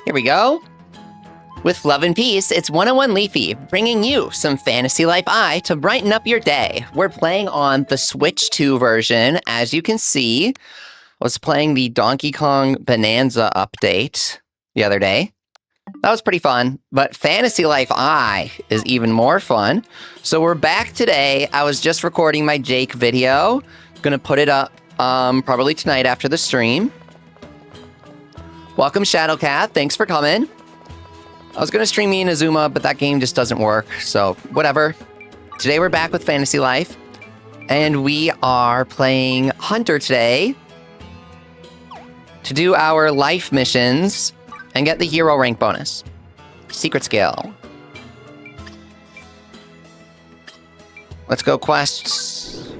Here we go. With love and peace, it's 101 Leafy, bringing you some Fantasy Life I to brighten up your day. We're playing on the Switch 2 version. As you can see, I was playing the Donkey Kong Bonanza update the other day. That was pretty fun, but Fantasy Life I is even more fun. So we're back today. I was just recording my Jake video. Gonna put it up probably tonight after the stream. Welcome, Shadowcat. Thanks for coming. I was going to stream me and Azuma, but that game just doesn't work, so whatever. Today we're back with Fantasy Life, and we are playing Hunter today to do our life missions and get the hero rank bonus. Secret skill. Let's go quests.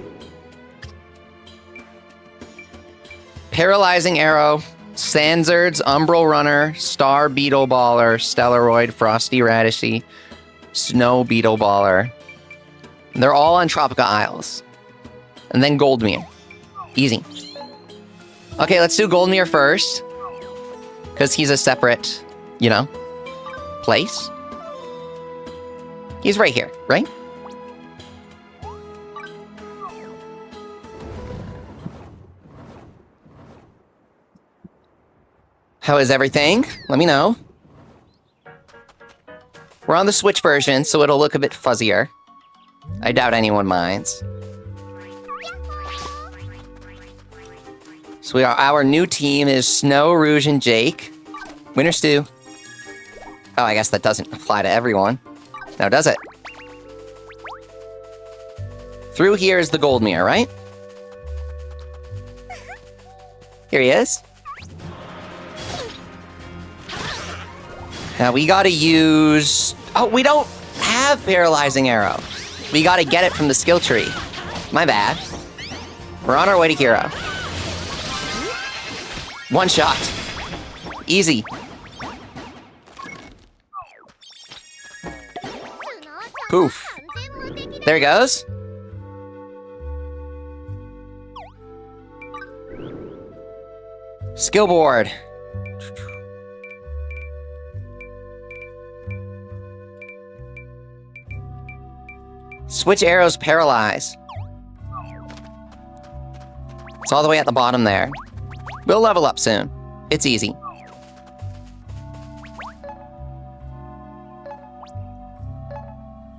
Paralyzing Arrow. Sanzard's Umbral Runner, Star Beetle Baller, Stellaroid, Frosty Radishy, Snow Beetle Baller. They're all on Tropica Isles. And then Golden Mir. Easy. Okay, let's do Golden Mir first. Because he's a separate, you know, place. He's right here, right? How is everything? Let me know. We're on the Switch version, so it'll look a bit fuzzier. I doubt anyone minds. So our new team is Snow, Rouge, and Jake. Winner Stew. Oh, I guess that doesn't apply to everyone. Now, does it? Through here is the Golden Mir, right? Here he is. Now we gotta use... Oh, we don't have Paralyzing Arrow. We gotta get it from the skill tree. My bad. We're on our way to hero. One shot. Easy. Poof. There he goes. Skill board. Switch arrows paralyze. It's all the way at the bottom there. We'll level up soon. It's easy.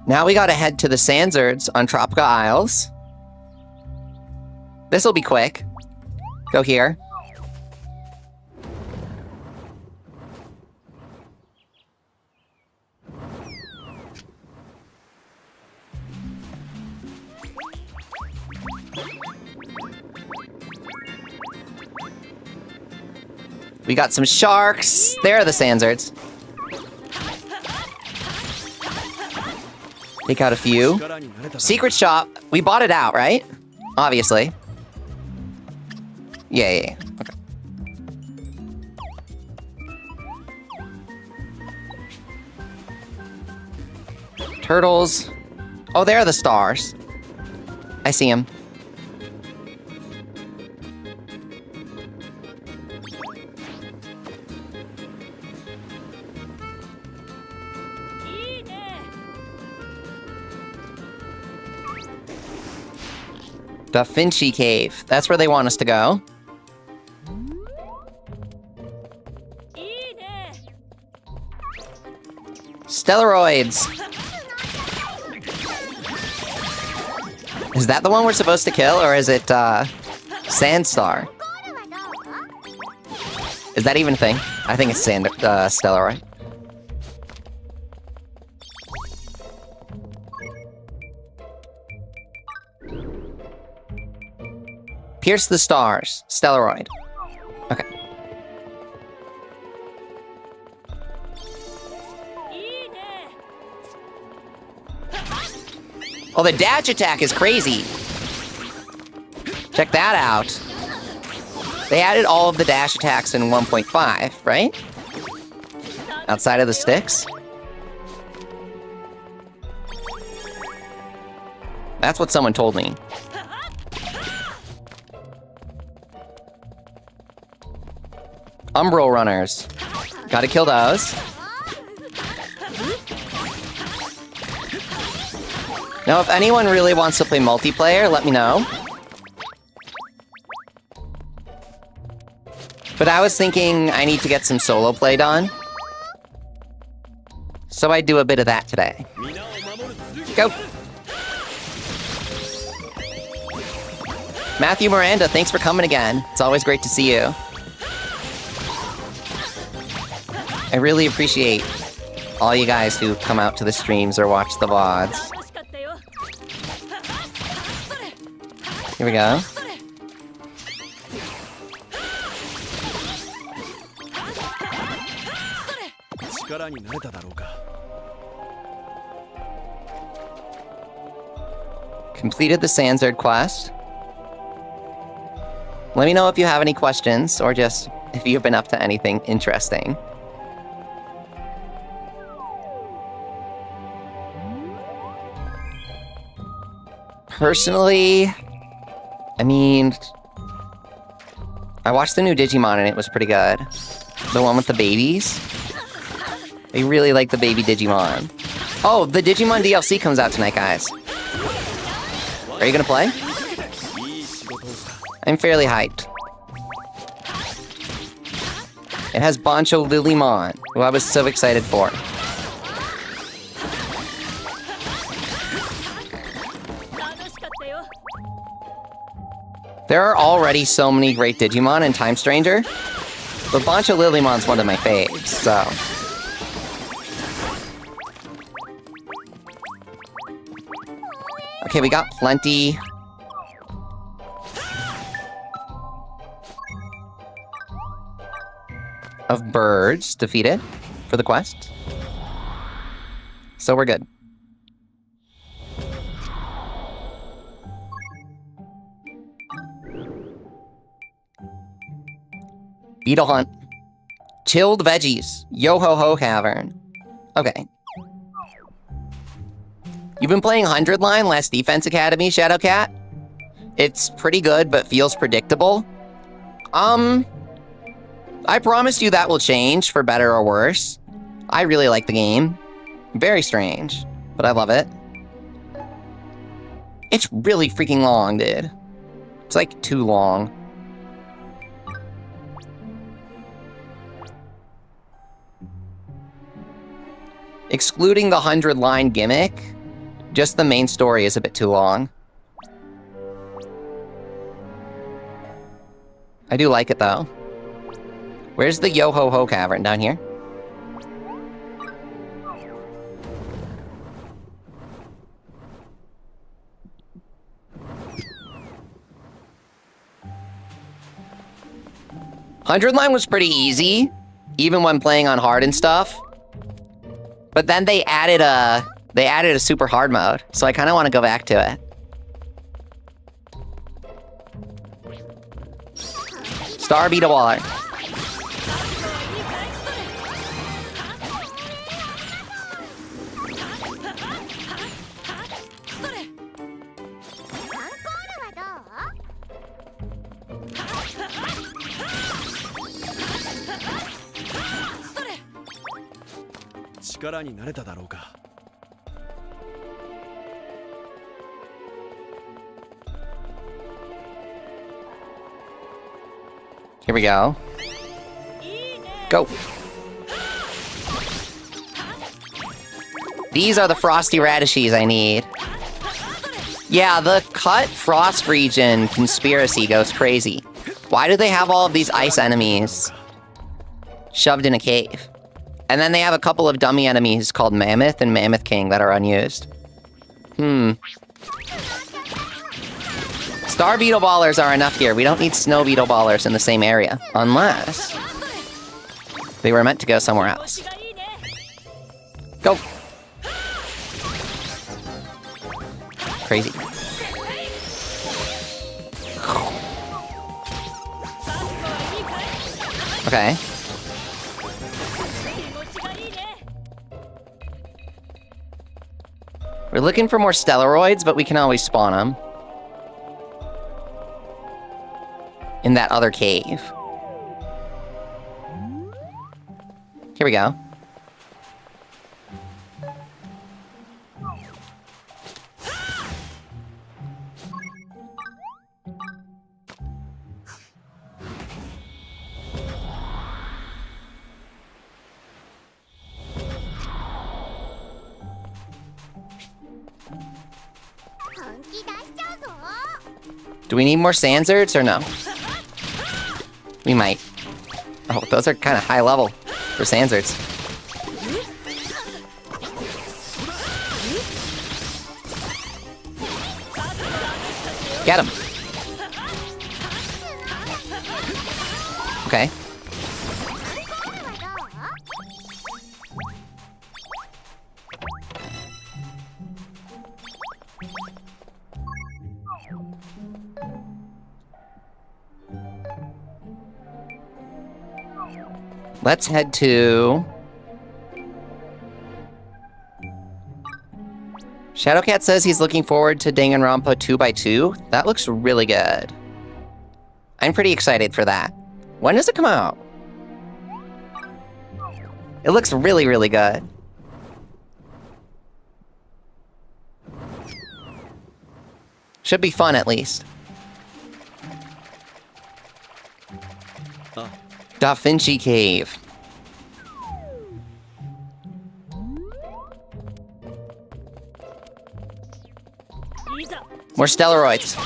Now we gotta head to the Sanzards on Tropica Isles. This'll be quick. Go here. We got some sharks. There are the Sanzards. Take out a few. Secret shop. We bought it out, right? Obviously. Yeah. Okay. Turtles. Oh, there are the stars. I see them. Da Vinci Cave. That's where they want us to go. Stellaroids. Is that the one we're supposed to kill, or is it, Sandstar? Is that even a thing? I think it's Stellaroid. Pierce the stars. Stellaroid. Okay. Oh, the dash attack is crazy. Check that out. They added all of the dash attacks in 1.5, right? Outside of the sticks. That's what someone told me. Umbral runners. Gotta kill those. Now, if anyone really wants to play multiplayer, let me know. But I was thinking I need to get some solo play done. So I do a bit of that today. Go! Matthew Miranda, thanks for coming again. It's always great to see you. I really appreciate all you guys who come out to the streams or watch the VODs. Here we go. Completed the Sanzard quest. Let me know if you have any questions, or just if you've been up to anything interesting. Personally, I mean, I watched the new Digimon and it was pretty good. The one with the babies. I really like the baby Digimon. Oh, the Digimon DLC comes out tonight, guys. Are you gonna play? I'm fairly hyped. It has Bancho Lilymon, who I was so excited for. There are already so many great Digimon in Time Stranger, but Bancho Lilymon's one of my faves, so... Okay, we got plenty of birds defeated for the quest. So we're good. Beetle Hunt. Chilled Veggies. Yo-ho-ho Cavern. Okay. You've been playing 100 Line, Last Defense Academy, Shadowcat? It's pretty good, but feels predictable. I promise you that will change, for better or worse. I really like the game. Very strange, but I love it. It's really freaking long, dude. It's like too long. Excluding the 100-line gimmick, just the main story is a bit too long. I do like it, though. Where's the Yo-ho-ho Cavern? Down here? Hundred Line was pretty easy, even when playing on hard and stuff. But then they added a super hard mode, so I kind of want to go back to it. Star Beetle Waller. Here we go. Go. These are the frosty radishes I need. Yeah, the cut frost region conspiracy goes crazy. Why do they have all of these ice enemies shoved in a cave? And then they have a couple of dummy enemies called Mammoth and Mammoth King that are unused. Star Beetle Ballers are enough here. We don't need Snow Beetle Ballers in the same area. Unless they were meant to go somewhere else. Go! Crazy. Okay. We're looking for more Stellaroids, but we can always spawn them. In that other cave. Here we go. Do we need more Sanzerts or no? We might. Oh, those are kind of high level for Sanzerts. Get him. Okay. Let's head to... Shadowcat says he's looking forward to Danganronpa 2x2. That looks really good. I'm pretty excited for that. When does it come out? It looks really, really good. Should be fun, at least. Da Vinci Cave. More Stellaroids.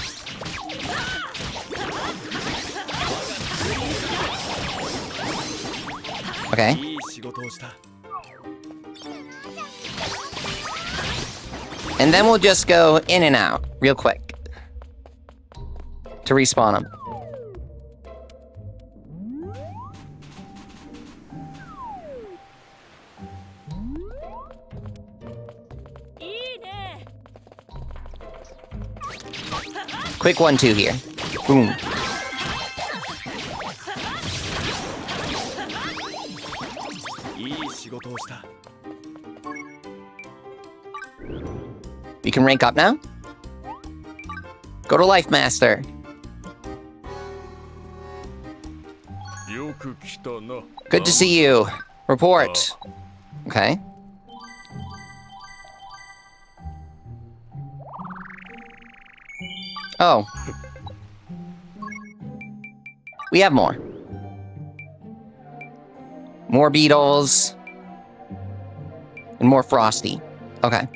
Okay. And then we'll just go in and out real quick to respawn them. Quick 1-2 here. Boom. We can rank up now. Go to Lifemaster. Good to see you. Report. Okay. Oh. We have more. More beetles. And more Frosty. Okay.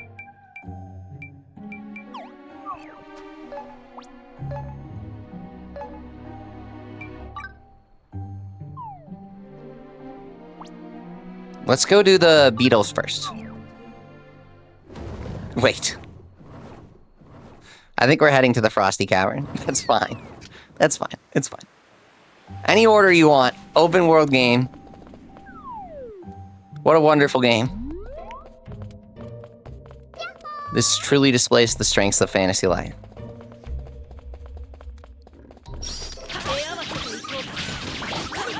Let's go do the beetles first. Wait. I think we're heading to the Frosty Cavern. That's fine. That's fine. It's fine. Any order you want. Open world game. What a wonderful game. This truly displays the strengths of fantasy life.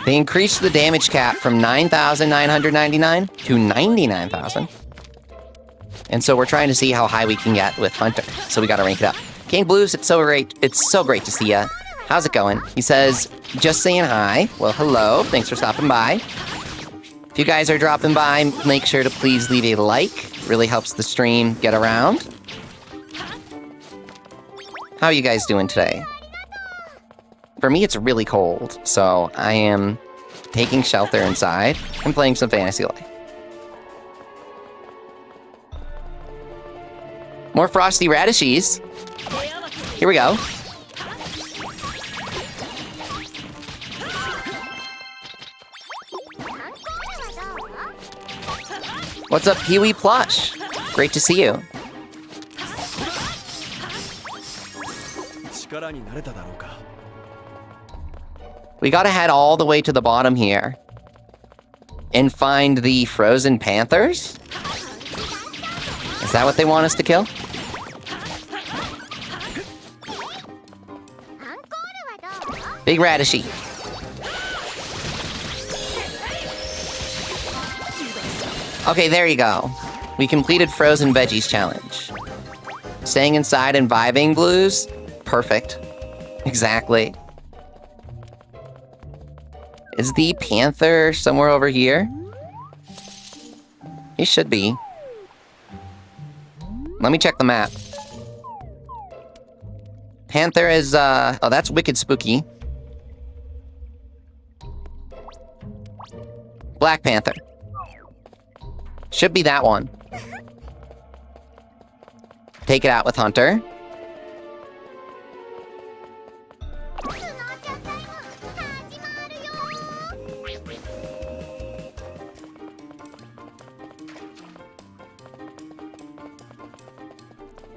They increased the damage cap from 9,999 to 99,000. And so we're trying to see how high we can get with Hunter. So we gotta rank it up. King Blues, it's so great to see ya. How's it going? He says, just saying hi. Well, hello. Thanks for stopping by. If you guys are dropping by, make sure to please leave a like. Really helps the stream get around. How are you guys doing today? For me, it's really cold, so I am taking shelter inside and playing some Fantasy Life. More Frosty Radishes. Here we go. What's up, Pee-wee Plush? Great to see you. We gotta head all the way to the bottom here and find the frozen panthers? Is that what they want us to kill? Big radishy. Okay, there you go. We completed Frozen Veggies Challenge. Staying inside and vibing, Blues? Perfect. Exactly. Is the panther somewhere over here? They should be. Let me check the map. Panther is, oh, that's wicked spooky. Black Panther. Should be that one. Take it out with Hunter.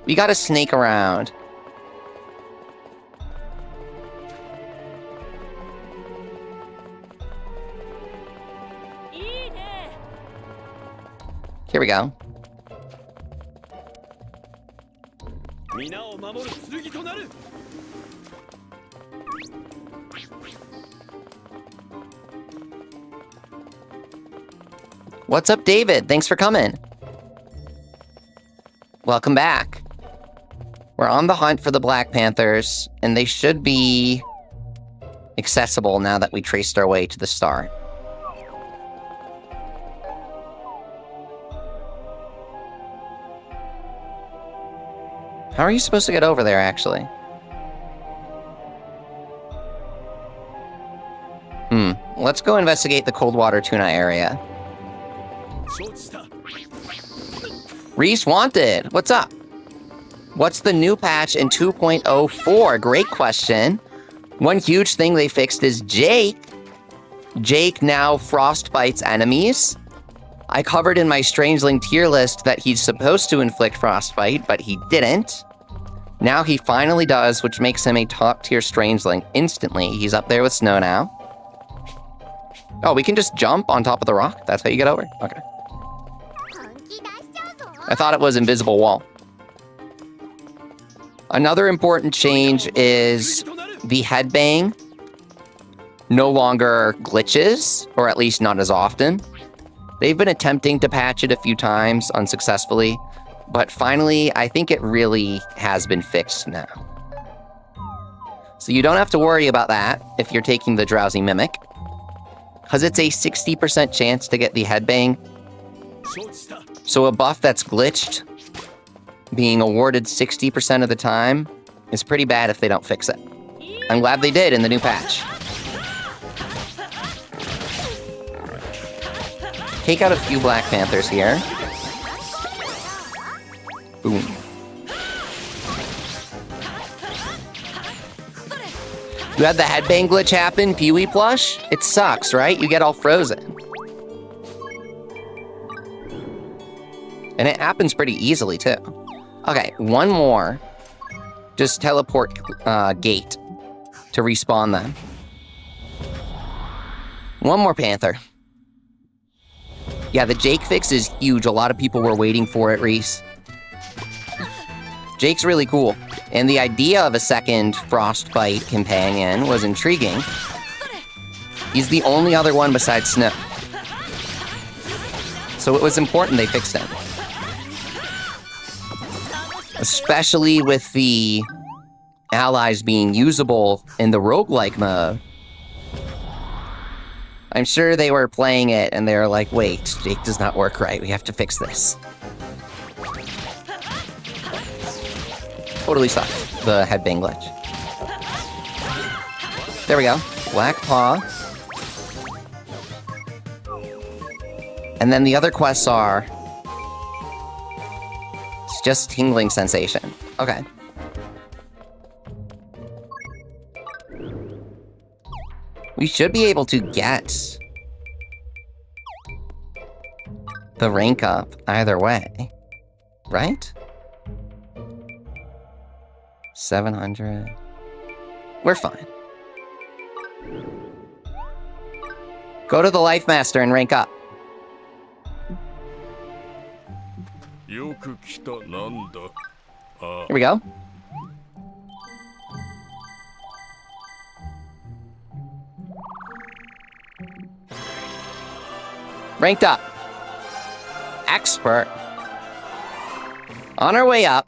We gotta snake around. Here we go. What's up, David? Thanks for coming. Welcome back. We're on the hunt for the Black Panthers, and they should be accessible now that we traced our way to the start. How are you supposed to get over there, actually? Let's go investigate the Coldwater Tuna area. Reese Wanted, what's up? What's the new patch in 2.04? Great question. One huge thing they fixed is Jake. Jake now frostbites enemies. I covered in my Strangeling tier list that he's supposed to inflict frostbite, but he didn't. Now he finally does, which makes him a top tier Strangeling instantly. He's up there with Snow now. Oh, we can just jump on top of the rock? That's how you get over? Okay. I thought it was invisible wall. Another important change is the headbang no longer glitches, or at least not as often. They've been attempting to patch it a few times unsuccessfully, but finally, I think it really has been fixed now. So you don't have to worry about that if you're taking the Drowsy Mimic, because it's a 60% chance to get the headbang. So a buff that's glitched, being awarded 60% of the time, is pretty bad if they don't fix it. I'm glad they did in the new patch. Take out a few Black Panthers here. Boom. You had the headbang glitch happen, Pee-wee plush? It sucks, right? You get all frozen. And it happens pretty easily, too. Okay, one more. Just teleport gate to respawn them. One more Panther. Yeah, the Jake fix is huge. A lot of people were waiting for it, Reese. Jake's really cool. And the idea of a second Frostbite companion was intriguing. He's the only other one besides Snow. So it was important they fixed him. Especially with the allies being usable in the roguelike mode. I'm sure they were playing it and they were like, wait, Jake does not work right. We have to fix this. Totally sucked, the headbang glitch. There we go. Black Paw. And then the other quests are... It's just tingling sensation. Okay. We should be able to get the rank up either way, right? 700. We're fine. Go to the Lifemaster and rank up. Here we go. Ranked up. Expert. On our way up.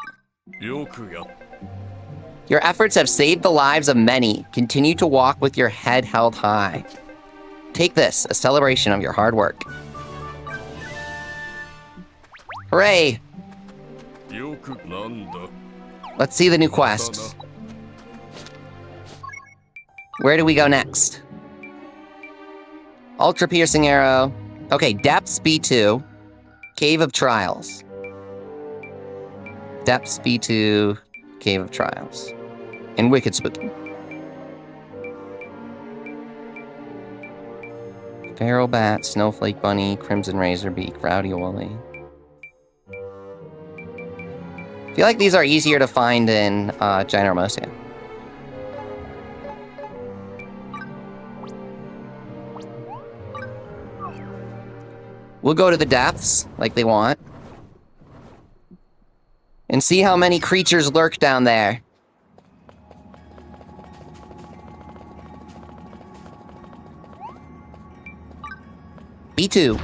Your efforts have saved the lives of many. Continue to walk with your head held high. Take this, a celebration of your hard work. Hooray! Let's see the new quest. Where do we go next? Ultra piercing arrow. Okay, depths B2. Cave of Trials. Depths B2. Cave of Trials. And Wicked Spooky. Feral Bat, Snowflake Bunny, Crimson Razorbeak, Rowdy Wooly. I feel like these are easier to find in Ginormosia. We'll go to the depths, like they want. And see how many creatures lurk down there. B2.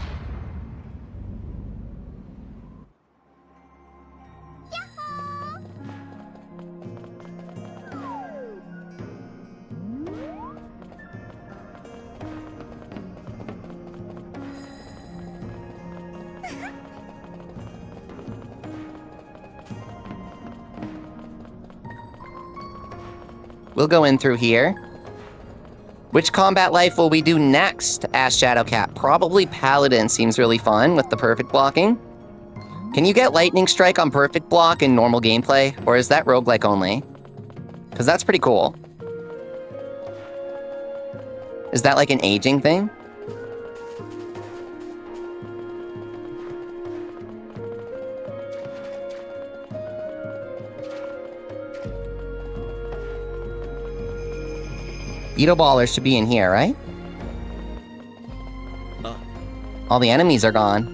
We'll go in through here. Which combat life will we do next? Asked Shadowcat. Probably Paladin seems really fun with the perfect blocking. Can you get Lightning Strike on perfect block in normal gameplay? Or is that roguelike only? Because that's pretty cool. Is that like an aging thing? Beetle Ballers should be in here, right? All the enemies are gone.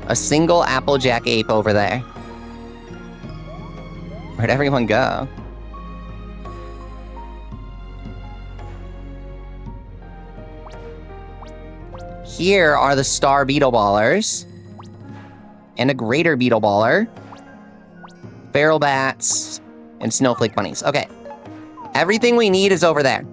A single Applejack ape over there. Where'd everyone go? Here are the Star Beetle Ballers. And a Greater Beetle Baller. Feral Bats. And Snowflake Bunnies. Okay. Everything we need is over there.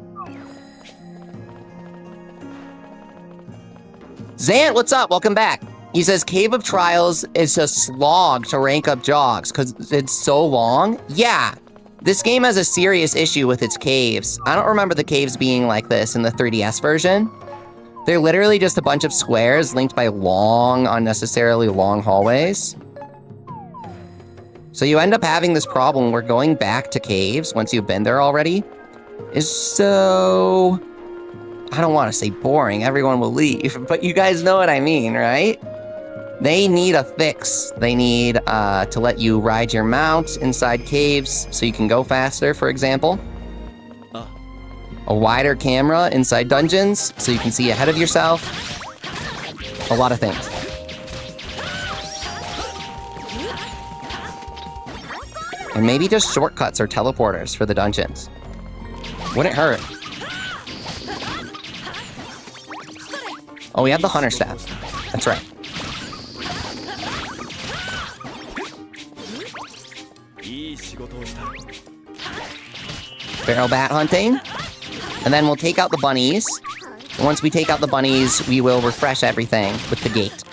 Zant, what's up? Welcome back. He says, Cave of Trials is a slog to rank up jogs because it's so long. Yeah. This game has a serious issue with its caves. I don't remember the caves being like this in the 3DS version. They're literally just a bunch of squares linked by long, unnecessarily long hallways. So you end up having this problem where going back to caves, once you've been there already, is so... I don't want to say boring, everyone will leave, but you guys know what I mean, right? They need a fix. They need to let you ride your mount inside caves so you can go faster, for example. A wider camera inside dungeons so you can see ahead of yourself. A lot of things. And maybe just shortcuts or teleporters for the dungeons. Wouldn't hurt. Oh, we have the Hunter Staff. That's right. Feral Bat hunting. And then we'll take out the bunnies. And once we take out the bunnies, we will refresh everything with the gate.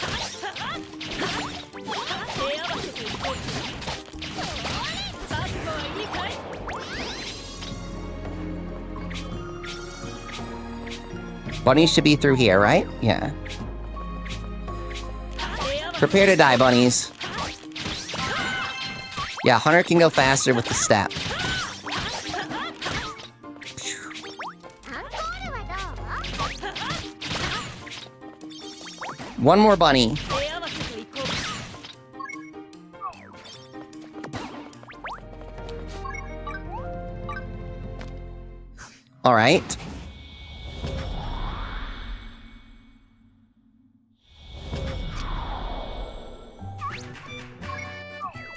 Bunnies should be through here, right? Yeah. Prepare to die, bunnies. Yeah, Hunter can go faster with the step. One more bunny. All right.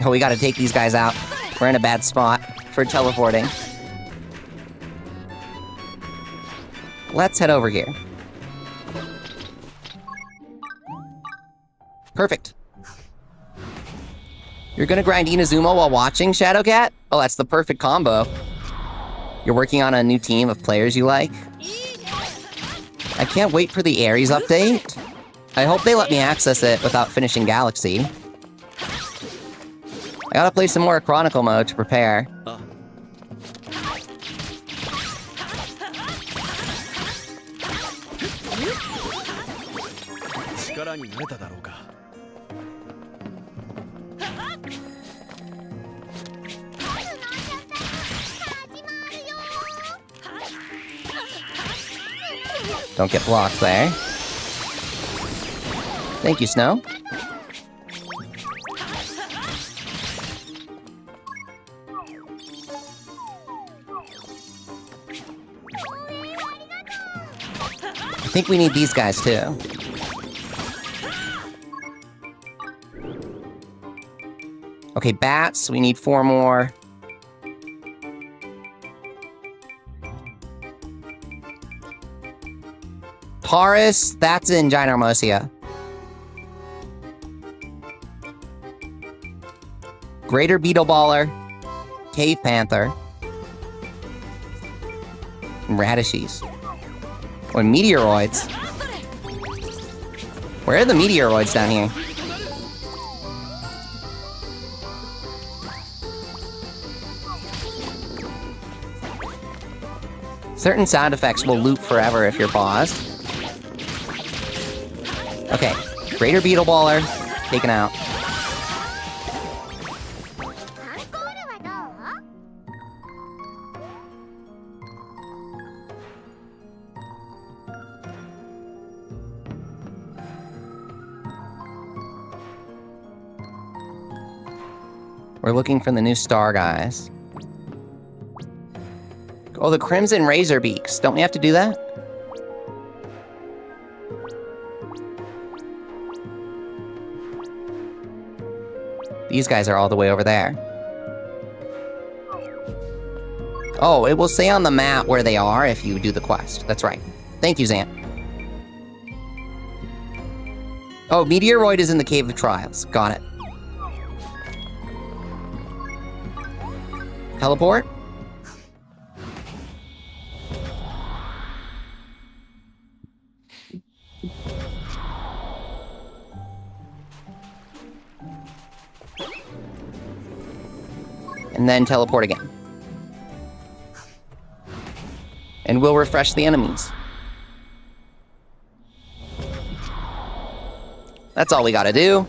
Oh, we gotta take these guys out. We're in a bad spot for teleporting. Let's head over here. Perfect. You're gonna grind Inazuma while watching, Shadowcat? Oh, that's the perfect combo. You're working on a new team of players you like? I can't wait for the Ares update. I hope they let me access it without finishing Galaxy. I gotta play some more Chronicle mode to prepare. Don't get blocked there. Thank you, Snow. I think we need these guys, too. Okay, bats. We need 4 more. Taurus, that's in Ginormosia. Greater Beetle Baller, Cave Panther, and Radishes. Or Meteoroids. Where are the Meteoroids down here? Certain sound effects will loop forever if you're paused. Okay, Greater Beetle Baller, taken out. We're looking for the new star guys. Oh, the Crimson Razorbeaks. Don't we have to do that? These guys are all the way over there. Oh, it will say on the map where they are if you do the quest. That's right. Thank you, Zant. Oh, Meteoroid is in the Cave of Trials. Got it. Teleport? And then teleport again. And we'll refresh the enemies. That's all we gotta do.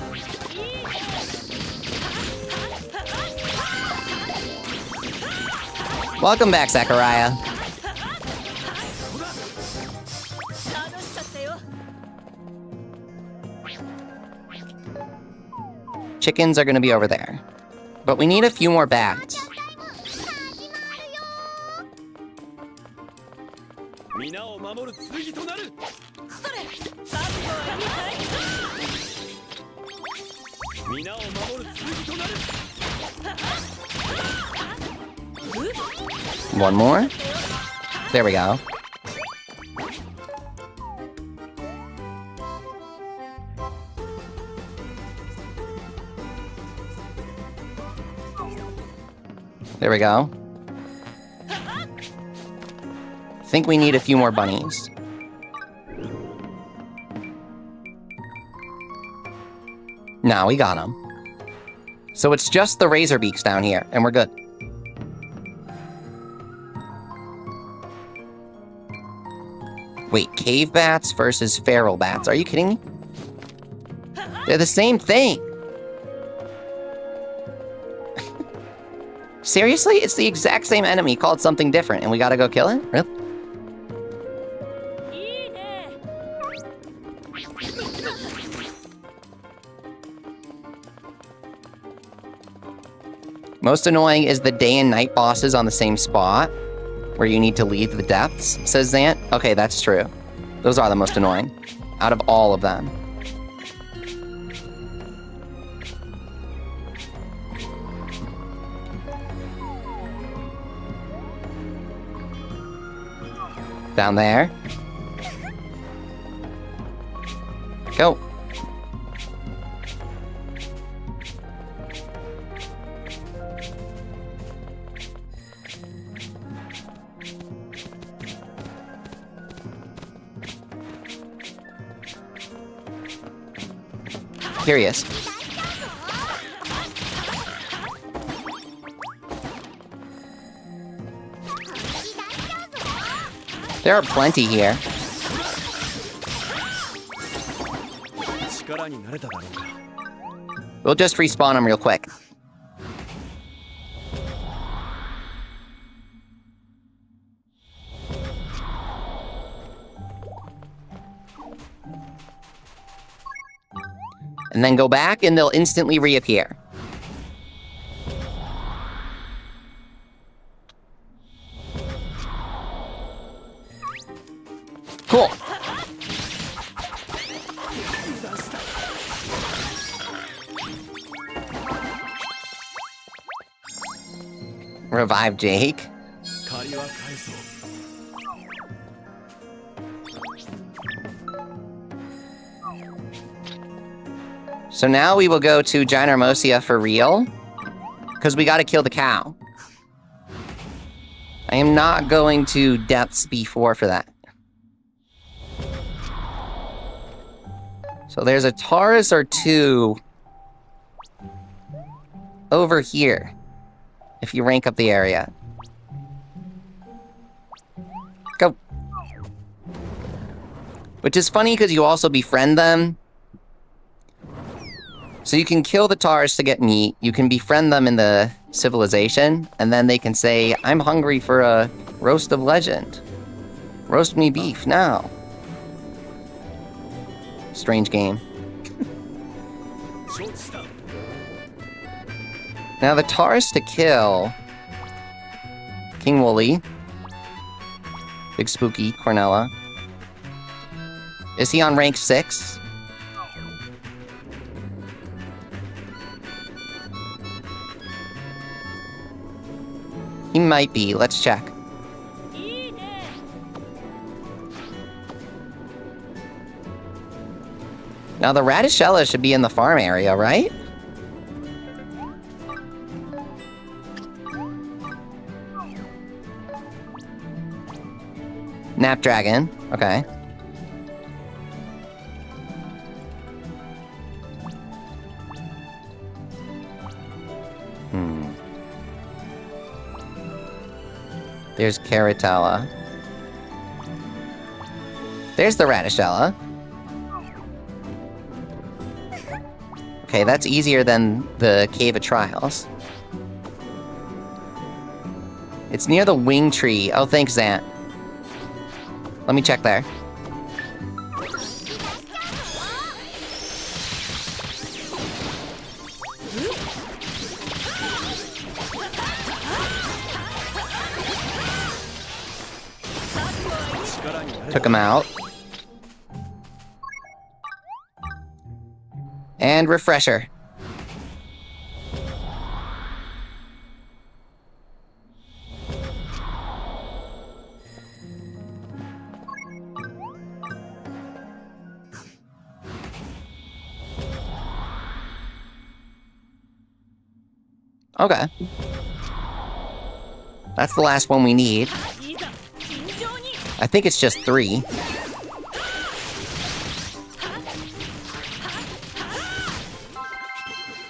Welcome back, Zachariah. Chickens are gonna be over there. But we need a few more bats. One more. There we go. There we go. I think we need a few more bunnies. No, we got them. So it's just the Razorbeaks down here, and we're good. Wait, cave bats versus feral bats. Are you kidding me? They're the same thing. Seriously? It's the exact same enemy called something different, and we gotta go kill it? Really? Most annoying is the day and night bosses on the same spot, where you need to leave the depths, says Zant. Okay, that's true. Those are the most annoying, out of all of them. Down there. Go. Curious. There are plenty here. We'll just respawn them real quick. And then go back and they'll instantly reappear. Cool. Revive Jake. So now we will go to Ginormosia for real, because we gotta kill the cow. I am not going to Depths B4 for that. So there's a Taurus or two over here, if you rank up the area. Go. Which is funny because you also befriend them. So you can kill the Taurus to get meat, you can befriend them in the civilization, and then they can say, I'm hungry for a roast of legend. Roast me beef now. Strange game. Now the Taurus to kill... King Wooly. Big Spooky, Cornella. Is he on rank 6? He might be. Let's check. Now the Radishella should be in the farm area, right? Napdragon. Okay. There's Caratella. There's the Radishella. Okay, that's easier than the Cave of Trials. It's near the Wing Tree. Oh, thanks, Zant. Let me check there. Took him out. And refresher. Okay. That's the last one we need. I think it's just 3.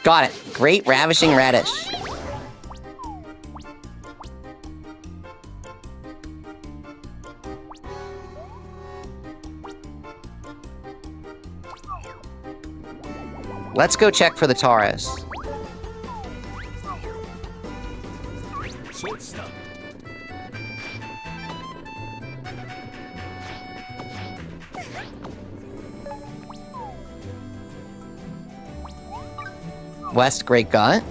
Got it. Great Ravishing Radish. Let's go check for the Taurus. West Great Gut.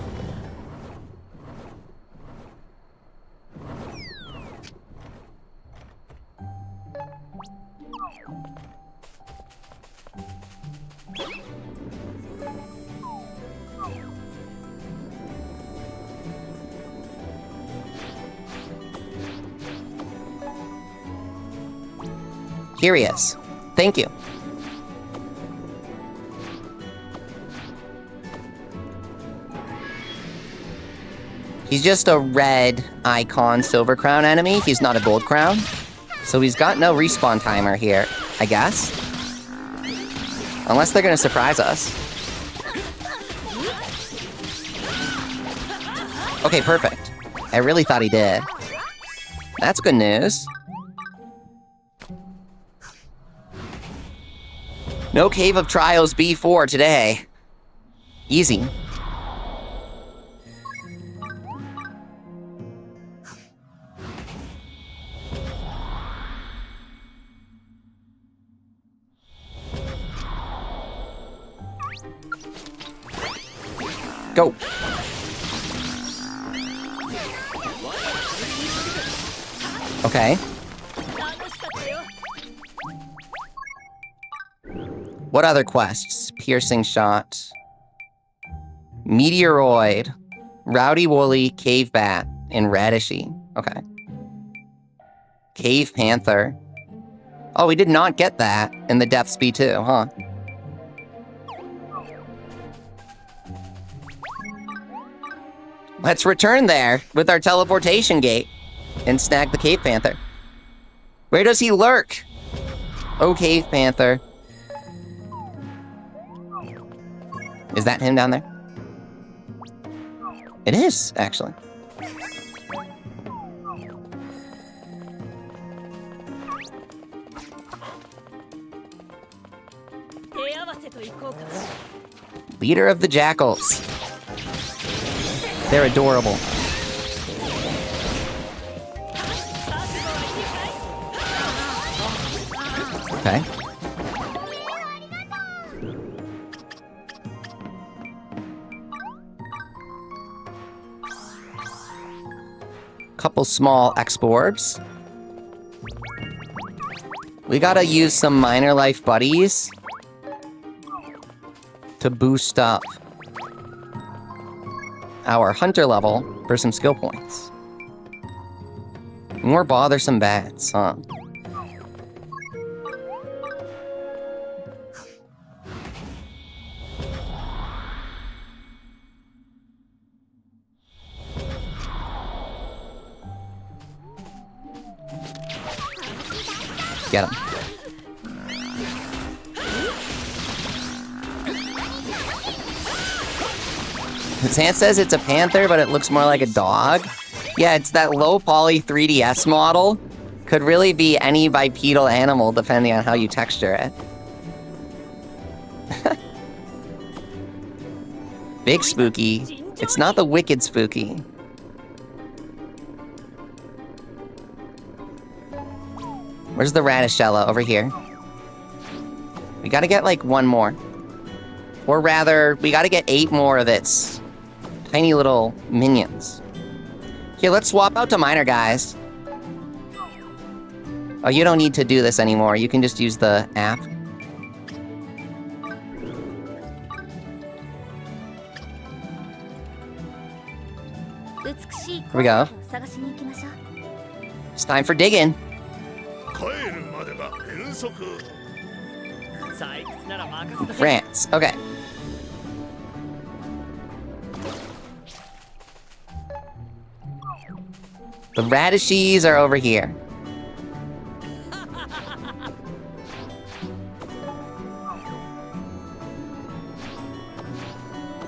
Here he is. Thank you. He's just a red icon Silver Crown enemy. He's not a Gold Crown. So he's got no respawn timer here, I guess. Unless they're gonna surprise us. Okay, perfect. I really thought he did. That's good news. No Cave of Trials B4 today. Easy. Go. Okay. What other quests? Piercing shot. Meteoroid. Rowdy Woolly, Cave Bat, and Radishy. Okay. Cave Panther. Oh, we did not get that in the Depths B2, huh? Let's return there with our teleportation gate and snag the Cave Panther. Where does he lurk? Oh, Cave Panther. Is that him down there? It is, actually. Leader of the Jackals. They're adorable. Okay. Couple small exports. We gotta use some minor life buddies to boost up our hunter level for some skill points. More bothersome bats, huh? Get him. Zant says it's a panther, but it looks more like a dog. Yeah, it's that low poly 3DS model. Could really be any bipedal animal depending on how you texture it. Big spooky. It's not the wicked spooky. Where's the radishella? Over here. We gotta get like one more. Or rather, we gotta get 8 more of its tiny little minions. Okay, let's swap out to minor guys. Oh, you don't need to do this anymore. You can just use the app. Here we go. It's time for digging. France. Okay. The radishes are over here.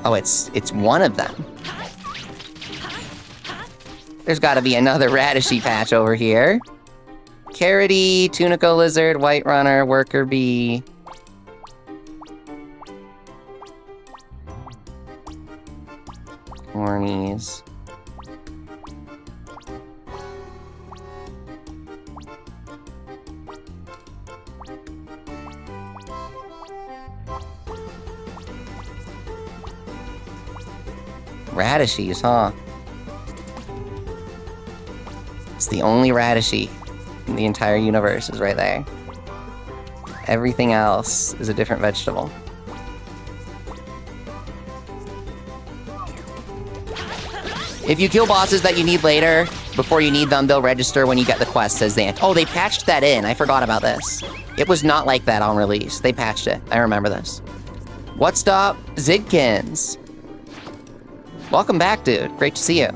Oh, it's one of them. There's got to be another radishy patch over here. Carroty, tunico lizard, white runner, worker bee. Cornies. Radishes, huh? It's the only radishy in the entire universe is right there. Everything else is a different vegetable. If you kill bosses that you need later, before you need them, they'll register when you get the quest, says Zant. Oh, they patched that in. I forgot about this. It was not like that on release. They patched it. I remember this. What's up, Zigkins? Welcome back, dude. Great to see you.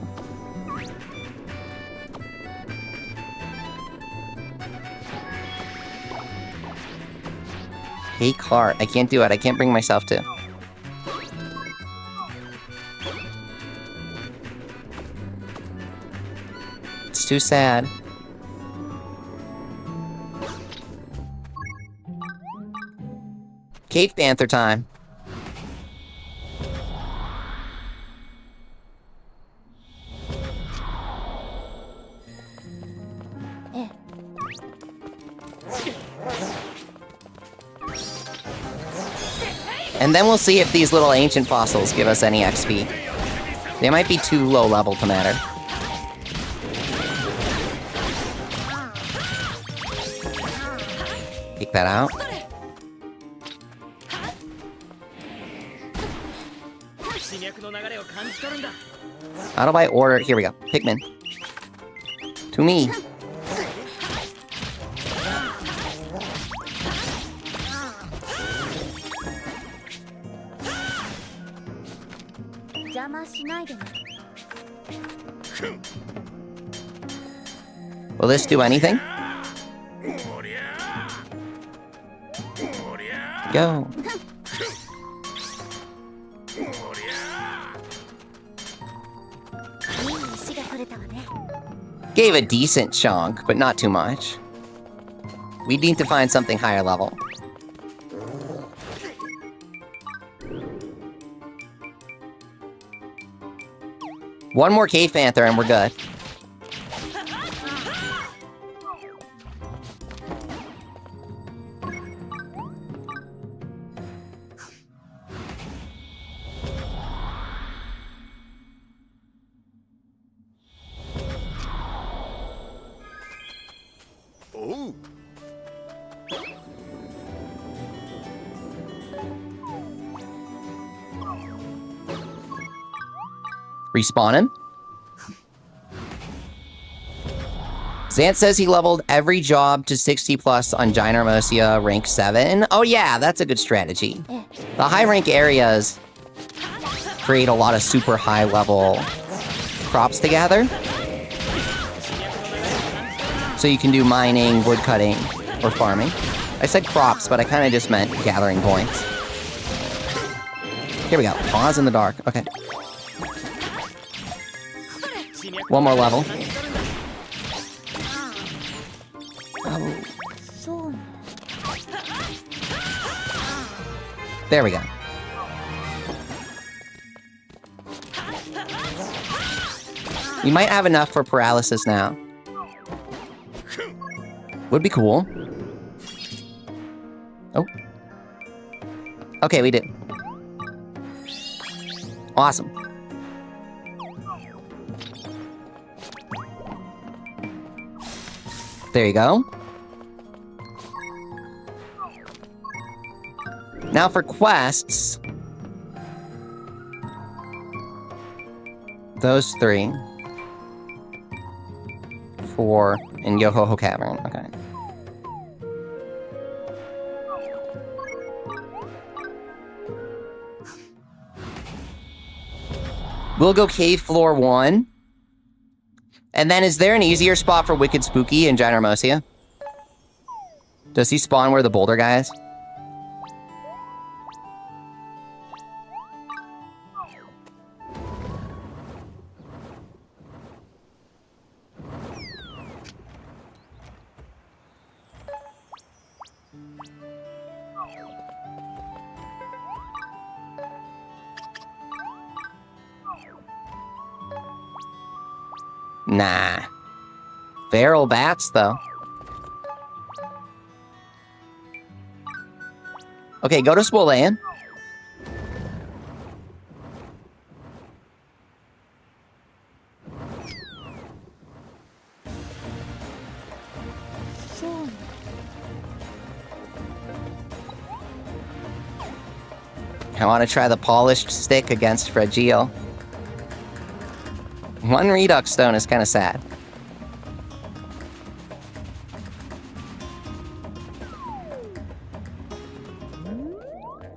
Hey, cart. I can't do it. I can't bring myself to. too sad. Cave panther time. And then we'll see if these little ancient fossils give us any XP. They might be too low level to matter. Take that out. How do I order? Here we go. Pikmin. To me. Will this do anything? Go. Gave a decent chunk, but not too much. We need to find something higher level. One more cave panther and we're good. Respawn him. Zant says he leveled every job to 60 plus on Ginormosia rank 7. Oh yeah, that's a good strategy. The high rank areas create a lot of super high level crops to gather. So you can do mining, wood cutting, or farming. I said crops, but I kind of just meant gathering points. Here we go. Pause in the dark. Okay. One more level. Oh. There we go. We might have enough for paralysis now. Would be cool. Oh. Okay, we did. Awesome. There you go. Now for quests. Those 3. 4 in Yo-Ho-Ho Cavern. Okay. We'll go cave floor 1. And then is there an easier spot for Wicked Spooky in Ginormosia? Does he spawn where the boulder guy is? Nah. Feral bats, though. Okay, go to Spolean. I want to try the polished stick against Fragile. One Redux Stone is kind of sad.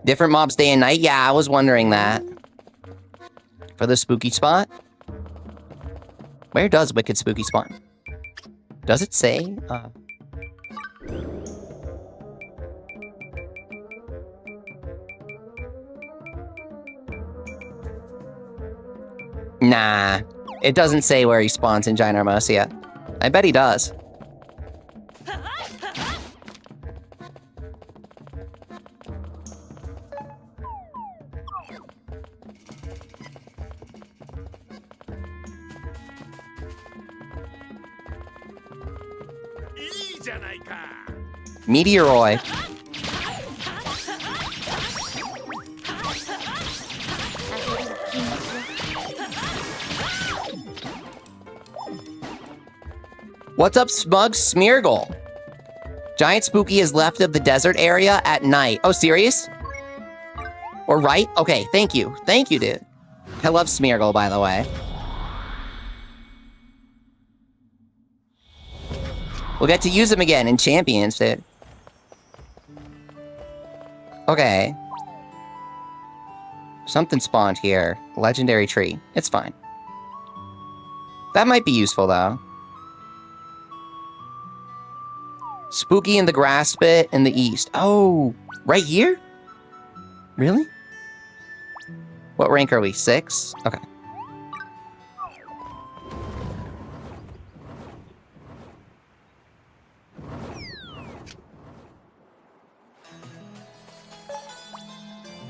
Different mobs day and night? Yeah, I was wondering that. For the spooky spot? Where does Wicked Spooky spawn? Does it say? Nah. It doesn't say where he spawns in Ginormosia. I bet he does. Meteoroid. What's up, Smug Smeargle? Giant Spooky is left of the desert area at night. Oh, serious? Or right? Okay, thank you. Thank you, dude. I love Smeargle, by the way. We'll get to use him again in Champions, dude. Okay. Something spawned here. Legendary tree. It's fine. That might be useful, though. Spooky in the grass pit in the east. Oh, right here? Really? What rank are we? 6? Okay.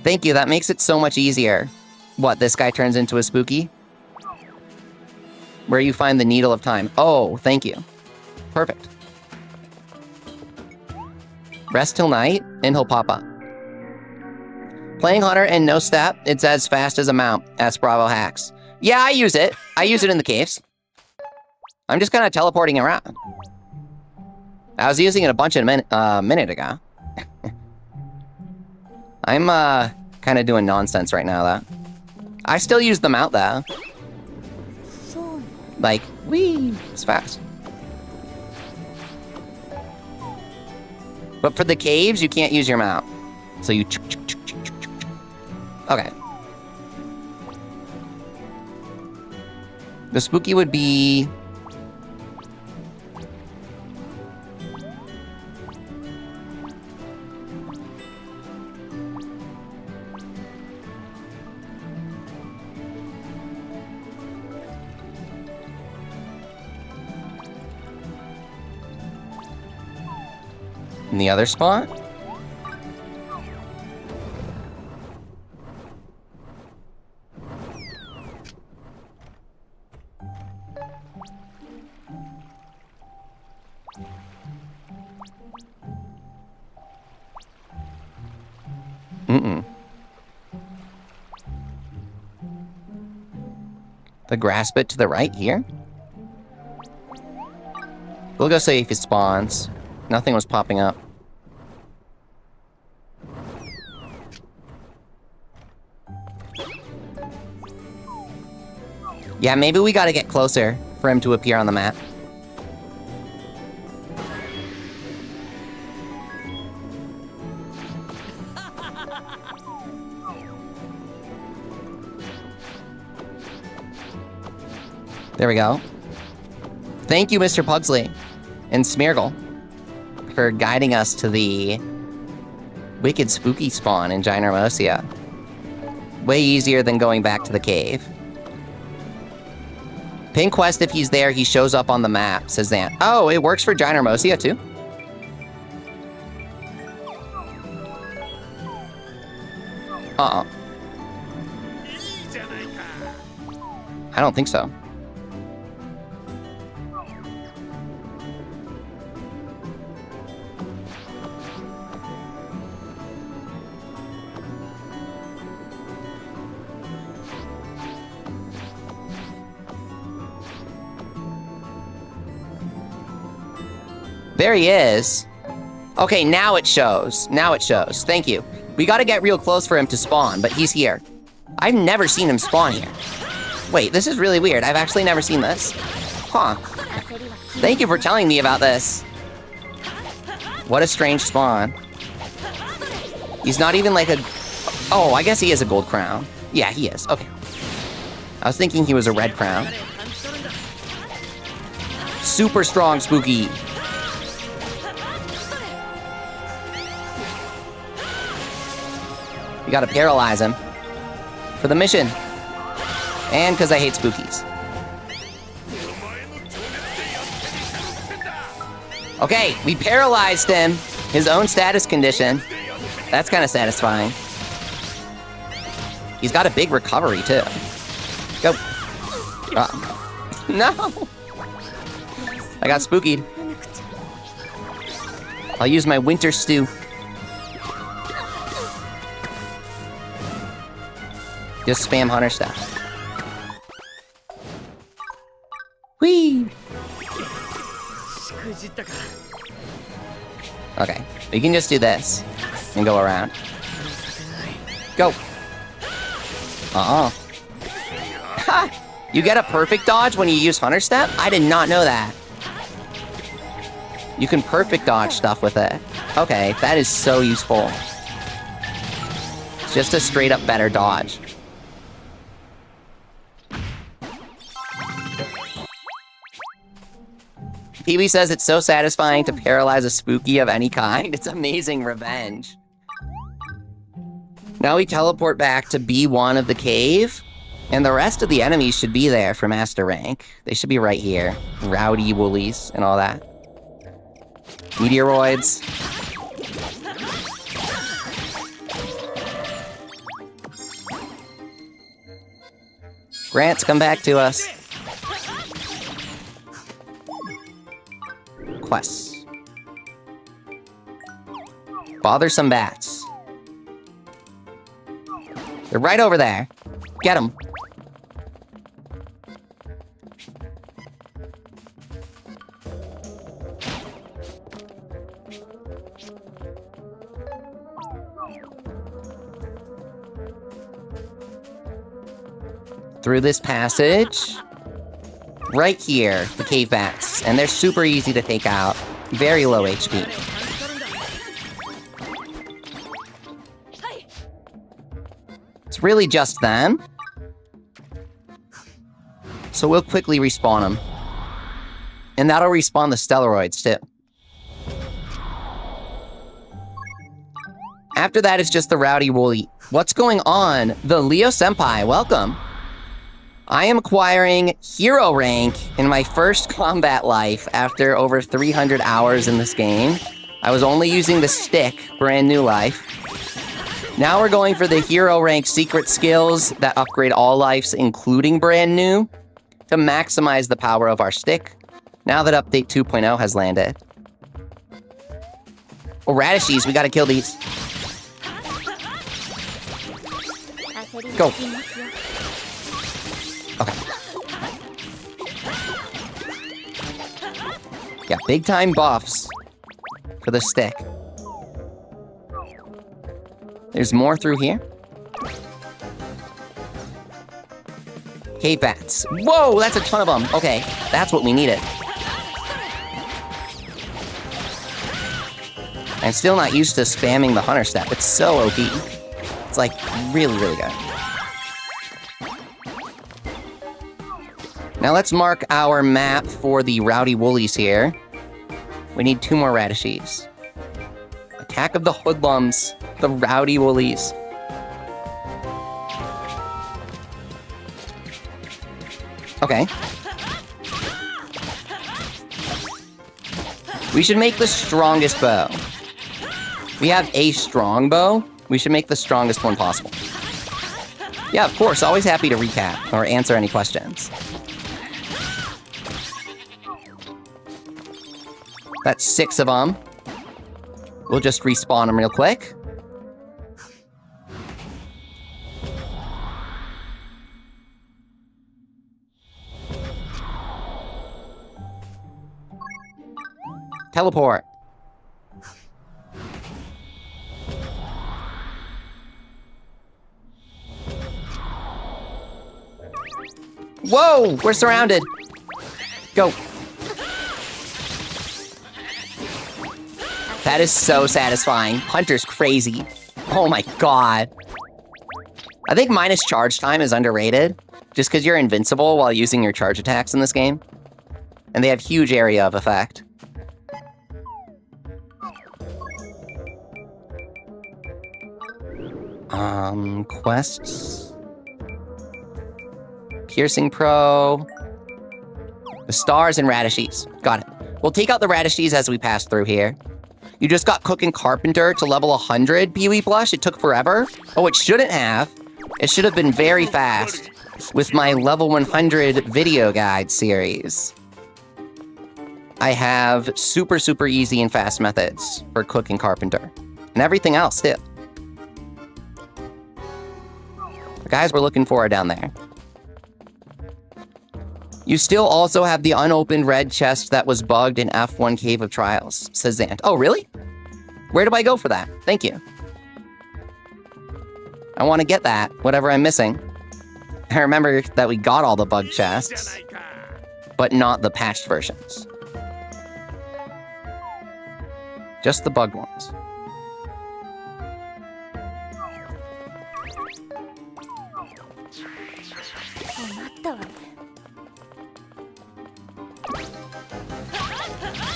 Thank you, that makes it so much easier. What, this guy turns into a Spooky? Where you find the Needle of Time. Oh, thank you. Perfect. Rest till night, and he'll pop up. Playing Hunter and no step, it's as fast as a mount. Ask Bravo Hacks. Yeah, I use it. I use it in the caves. I'm just kind of teleporting around. I was using it a bunch of minute ago. I'm kind of doing nonsense right now, though. I still use the mount, though. Like, whee, it's fast. But for the caves, you can't use your mount. So you... Okay. The Spooky would be... in the other spot? The grass bit to the right here? We'll go see if it spawns. Nothing was popping up. Yeah, maybe we gotta get closer for him to appear on the map. There we go. Thank you, Mr. Pugsley and Smeargle, for guiding us to the wicked spooky spawn in Ginormosia. Way easier than going back to the cave. Pin quest, if he's there, he shows up on the map, says Zant. Oh, it works for Ginormosia, too? Uh-uh. I don't think so. There he is. Okay, now it shows. Now it shows. Thank you. We gotta get real close for him to spawn, but he's here. I've never seen him spawn here. Wait, this is really weird. I've actually never seen this. Huh. Thank you for telling me about this. What a strange spawn. He's not even like a... Oh, I guess he is a gold crown. Yeah, he is. Okay. I was thinking he was a red crown. Super strong, Spooky. We gotta paralyze him. For the mission. And because I hate spookies. Okay, we paralyzed him. His own status condition. That's kind of satisfying. He's got a big recovery, too. Go. No! I got spookied. I'll use my winter stew. Just spam hunter stuff. Whee! Okay, we can just do this and go around. Go! Ha! You get a perfect dodge when you use Hunter Step? I did not know that. You can perfect dodge stuff with it. Okay, that is so useful. It's just a straight up better dodge. Pee-wee says it's so satisfying to paralyze a spooky of any kind. It's amazing revenge. Now we teleport back to B1 of the cave, and the rest of the enemies should be there for Master Rank. They should be right here. Rowdy woolies and all that. Meteoroids. Grants, come back to us. Quests. Bothersome bats. They're right over there. Get them. Through this passage. Right here, the cave bats. And they're super easy to take out. Very low HP. It's really just them. So we'll quickly respawn them. And that'll respawn the Stellaroids, too. After that, it's just the Rowdy Woolly. What's going on? The Leo Senpai, welcome. I am acquiring hero rank in my first combat life after over 300 hours in this game. I was only using the stick, brand new life. Now we're going for the hero rank secret skills that upgrade all lives, including brand new, to maximize the power of our stick, now that update 2.0 has landed. Oh, radishes, we gotta kill these. Go. Okay. Yeah, big time buffs for the stick. There's more through here. Cave bats. Whoa, that's a ton of them. Okay, that's what we needed. I'm still not used to spamming the hunter step. It's so OP. It's like really, really good. Now let's mark our map for the Rowdy Woolies here. We need 2 more radishes. Attack of the Hoodlums, the Rowdy Woolies. Okay. We should make the strongest bow. We have a strong bow. We should make the strongest one possible. Yeah, of course, always happy to recap or answer any questions. That's 6 of them. We'll just respawn them real quick. Teleport. Whoa! We're surrounded. Go. That is so satisfying. Hunter's crazy. Oh my god. I think minus charge time is underrated, just because you're invincible while using your charge attacks in this game. And they have huge area of effect. Quests. Piercing Pro. The stars and radishes. Got it. We'll take out the radishes as we pass through here. You just got Cook and Carpenter to level 100, Pee-wee Blush. It took forever. Oh, it shouldn't have. It should have been very fast with my level 100 video guide series. I have super, super easy and fast methods for Cook and Carpenter. And everything else, too. The guys we're looking for are down there. You still also have the unopened red chest that was bugged in F1 Cave of Trials, says Zant. Oh, really? Where do I go for that? Thank you. I want to get that, whatever I'm missing. I remember that we got all the bug chests, but not the patched versions. Just the bugged ones.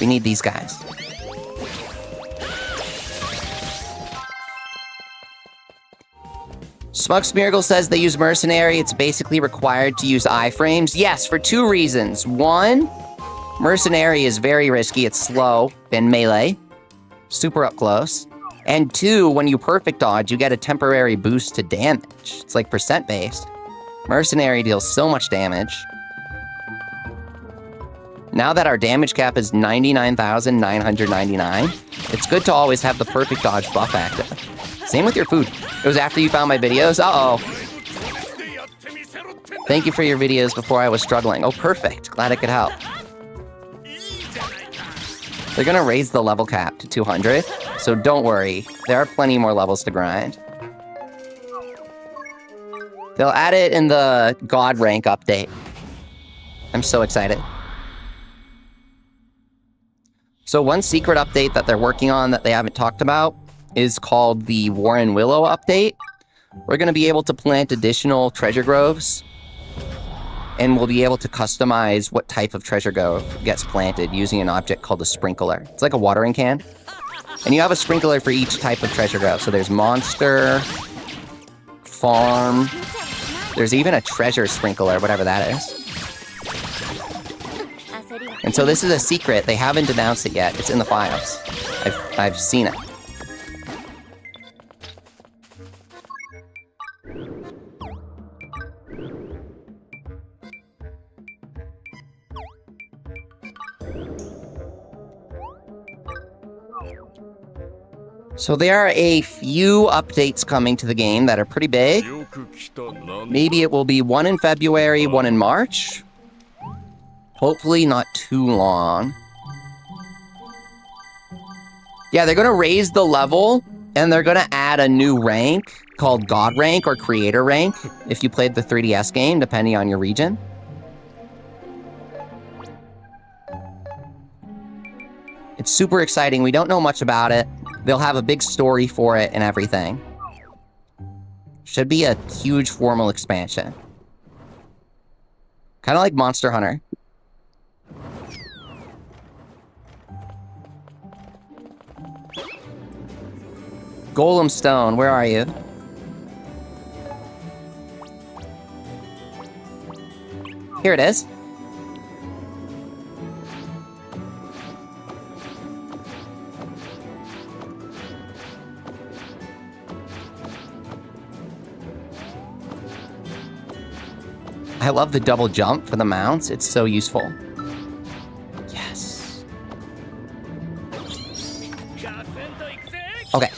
We need these guys. Smug Smeargle says they use Mercenary. It's basically required to use iframes. Yes, for 2 reasons. 1, Mercenary is very risky. It's slow in melee. Super up close. And 2, when you perfect dodge, you get a temporary boost to damage. It's like percent based. Mercenary deals so much damage. Now that our damage cap is 99,999, it's good to always have the perfect dodge buff active. Same with your food. It was after you found my videos? Uh-oh. Thank you for your videos before I was struggling. Oh, perfect. Glad I could help. They're gonna raise the level cap to 200, so don't worry. There are plenty more levels to grind. They'll add it in the God rank update. I'm so excited. So one secret update that they're working on that they haven't talked about is called the Warren Willow update. We're going to be able to plant additional treasure groves, and we'll be able to customize what type of treasure grove gets planted using an object called a sprinkler. It's like a watering can. And you have a sprinkler for each type of treasure grove. So there's monster, farm, there's even a treasure sprinkler, whatever that is. And so this is a secret. They haven't announced it yet. It's in the files. I've seen it. So there are a few updates coming to the game that are pretty big. Maybe it will be one in February, one in March. Hopefully not too long. Yeah, they're going to raise the level, and they're going to add a new rank called God rank or Creator rank if you played the 3DS game, depending on your region. It's super exciting. We don't know much about it. They'll have a big story for it and everything. Should be a huge formal expansion. Kind of like Monster Hunter. Golem Stone, where are you? Here it is. I love the double jump for the mounts. It's so useful. Yes. Okay.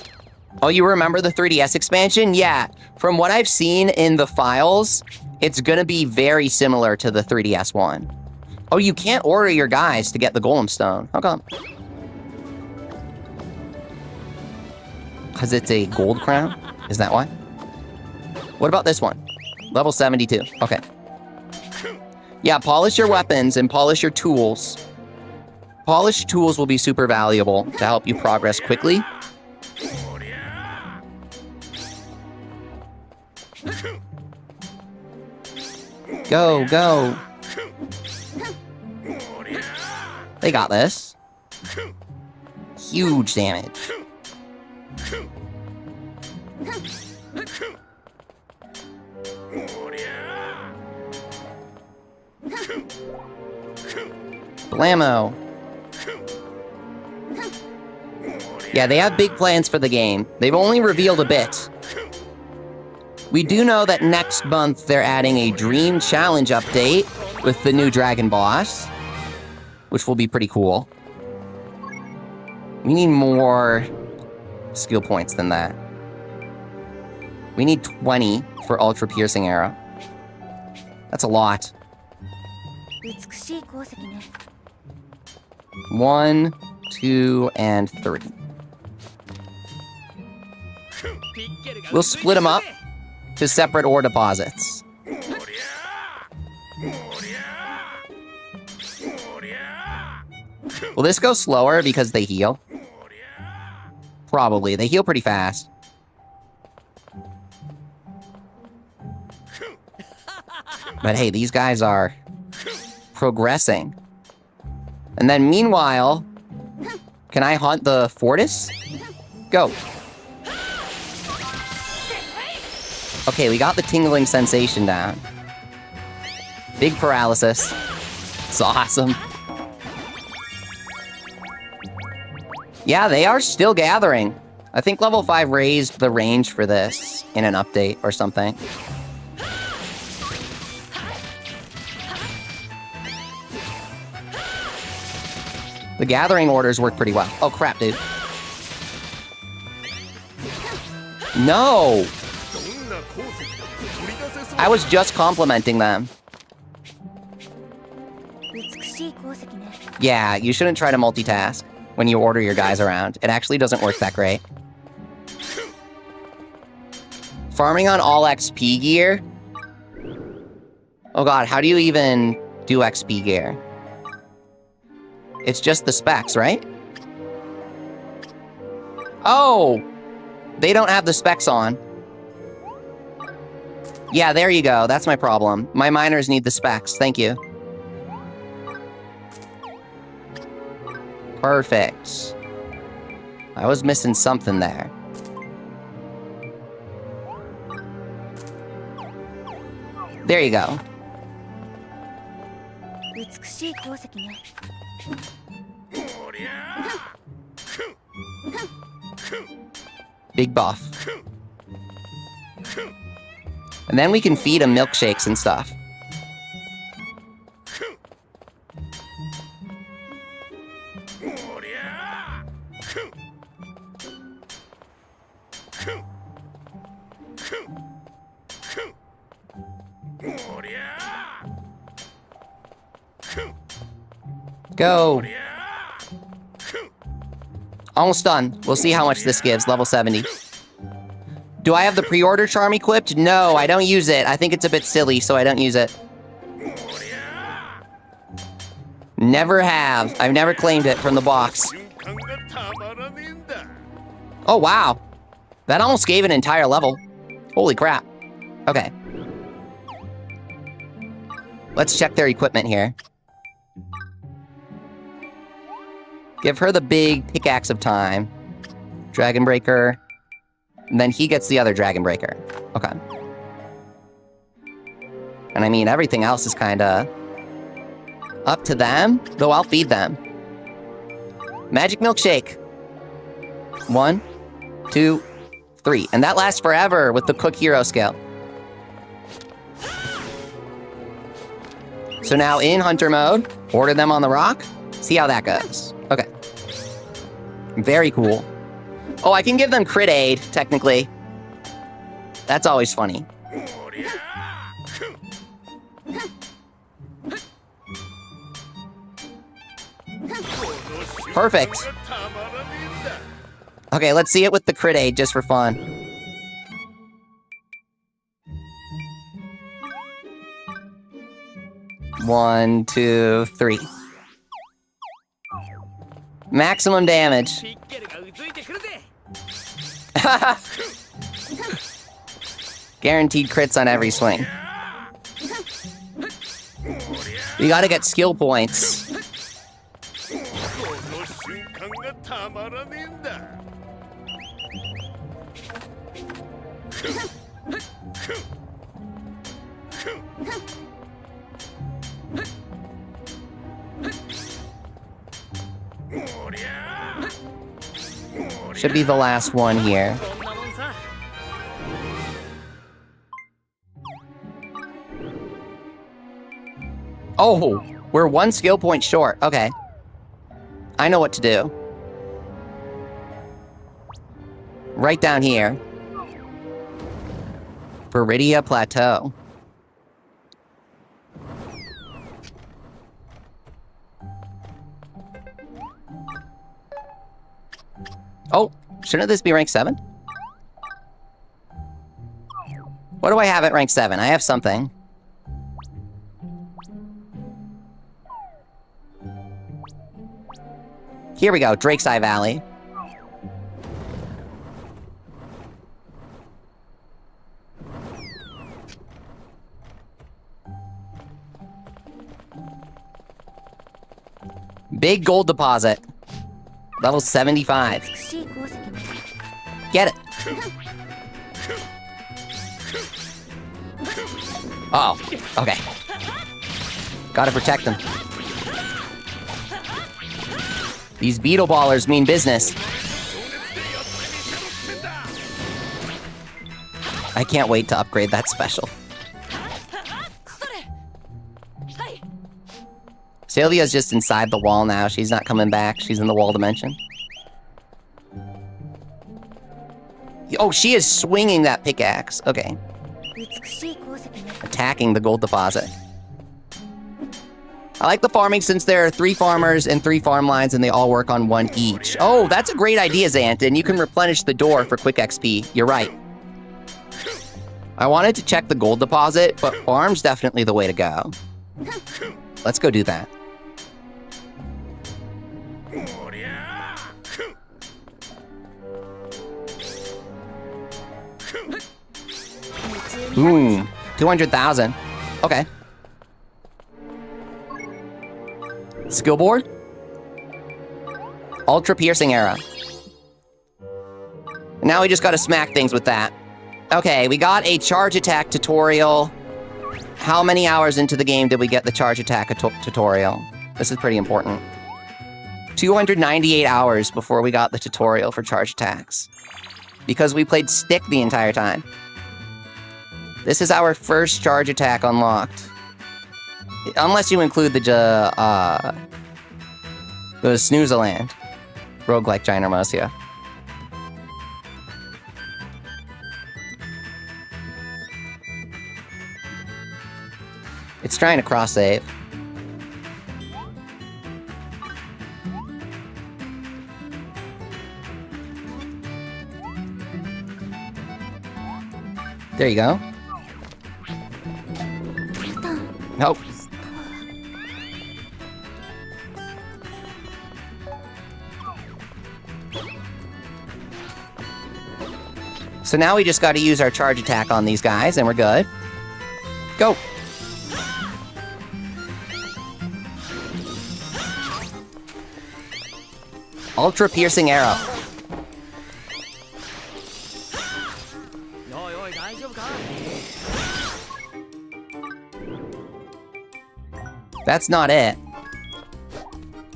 Oh, you remember the 3DS expansion? Yeah. From what I've seen in the files, it's going to be very similar to the 3DS one. Oh, you can't order your guys to get the Golem Stone. How come? Because it's a gold crown? Is that why? What about this one? Level 72. Okay. Yeah, polish your weapons and polish your tools. Polished tools will be super valuable to help you progress quickly. Go, go. They got this. Huge damage. Blammo. Yeah, they have big plans for the game. They've only revealed a bit. We do know that next month they're adding a Dream Challenge update with the new Dragon Boss, which will be pretty cool. We need more skill points than that. We need 20 for Ultra Piercing Arrow. That's a lot. 1, 2, and 3. We'll split them up to separate ore deposits. Will this go slower because they heal? Probably. They heal pretty fast. But hey, these guys are progressing. And then meanwhile, can I hunt the Fortis? Go. Okay, we got the tingling sensation down. Big paralysis. It's awesome. Yeah, they are still gathering. I think level 5 raised the range for this in an update or something. The gathering orders work pretty well. Oh crap, dude. No! I was just complimenting them. Yeah, you shouldn't try to multitask when you order your guys around. It actually doesn't work that great. Farming on all XP gear? Oh god, how do you even do XP gear? It's just the specs, right? Oh! They don't have the specs on. Yeah, there you go. That's my problem. My miners need the specs. Thank you. Perfect. I was missing something there. There you go. Big buff. And then we can feed them milkshakes and stuff. Go! Almost done. We'll see how much this gives. Level 70. Do I have the pre-order charm equipped? No, I don't use it. I think it's a bit silly, so I don't use it. Never have. I've never claimed it from the box. Oh, wow. That almost gave an entire level. Holy crap. Okay. Let's check their equipment here. Give her the big pickaxe of time. Dragon Breaker. And then he gets the other Dragon Breaker. Okay. And I mean, everything else is kinda up to them, though I'll feed them. Magic Milkshake. 1, 2, 3. And that lasts forever with the Cook Hero skill. So now in Hunter mode, order them on the rock. See how that goes. Okay. Very cool. Oh, I can give them crit aid, technically. That's always funny. Perfect. Okay, let's see it with the crit aid just for fun. One, 2, 3. Maximum damage. Guaranteed crits on every swing. You gotta get skill points. Should be the last one here. Oh, we're 1 skill point short. Okay. I know what to do. Right down here. Viridia Plateau. Oh, shouldn't this be rank 7? What do I have at rank 7? I have something. Here we go, Drake's Eye Valley. Big gold deposit. Level 75. Get it. Oh, okay. Gotta protect them. These beetle ballers mean business. I can't wait to upgrade that special. Sylvia's just inside the wall now. She's not coming back. She's in the wall dimension. Oh, she is swinging that pickaxe. Okay. Attacking the gold deposit. I like the farming since there are 3 farmers and 3 farm lines and they all work on 1 each. Oh, that's a great idea, Xanth, and you can replenish the door for quick XP. You're right. I wanted to check the gold deposit, but farm's definitely the way to go. Let's go do that. Ooh, 200,000. Okay. Skill board? Ultra piercing arrow. Now we just gotta smack things with that. Okay, we got a charge attack tutorial. How many hours into the game did we get the charge attack tutorial? This is pretty important. 298 hours before we got the tutorial for charge attacks. Because we played stick the entire time. This is our first charge attack unlocked. Unless you include the Snoozeland. Roguelike Ginormosia. It's trying to cross-save. There you go. Nope. So now we just gotta use our charge attack on these guys, and we're good. Go! Ultra piercing arrow. That's not it.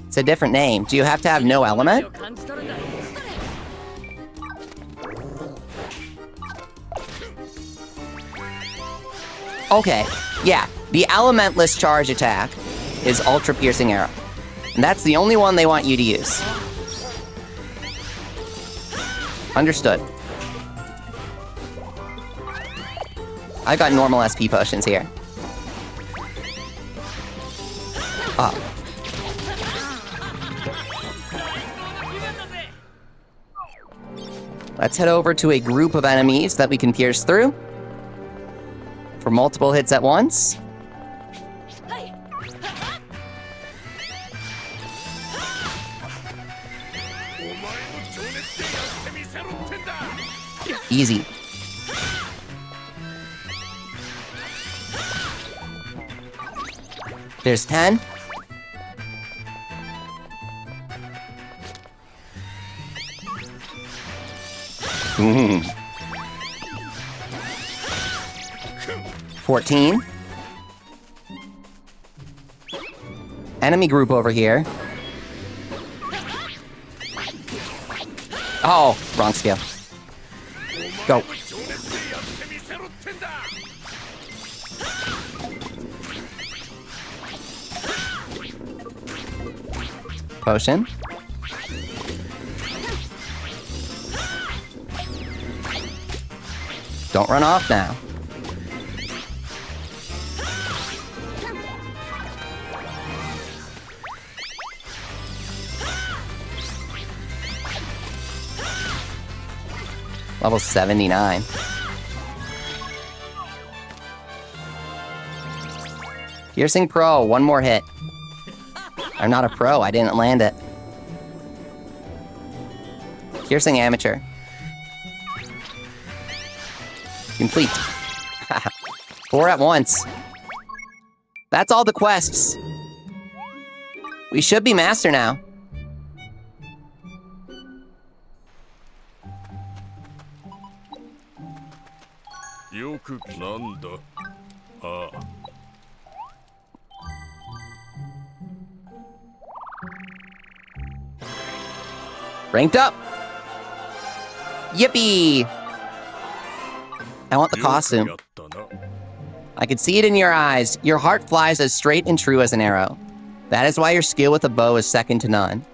It's a different name. Do you have to have no element? Okay, yeah. The elementless charge attack is Ultra Piercing Arrow. And that's the only one they want you to use. Understood. I got normal SP potions here. Oh. Let's head over to a group of enemies that we can pierce through for multiple hits at once. Easy. There's 10. Mm. 14. Enemy group over here. Oh, wrong skill. Go. Potion. Don't run off now. Level 79. Piercing Pro, one more hit. I'm not a pro, I didn't land it. Piercing Amateur. Complete. 4 at once. That's all the quests. We should be master now. Ranked up. Yippee! I want the costume. I can see it in your eyes. Your heart flies as straight and true as an arrow. That is why your skill with a bow is second to none.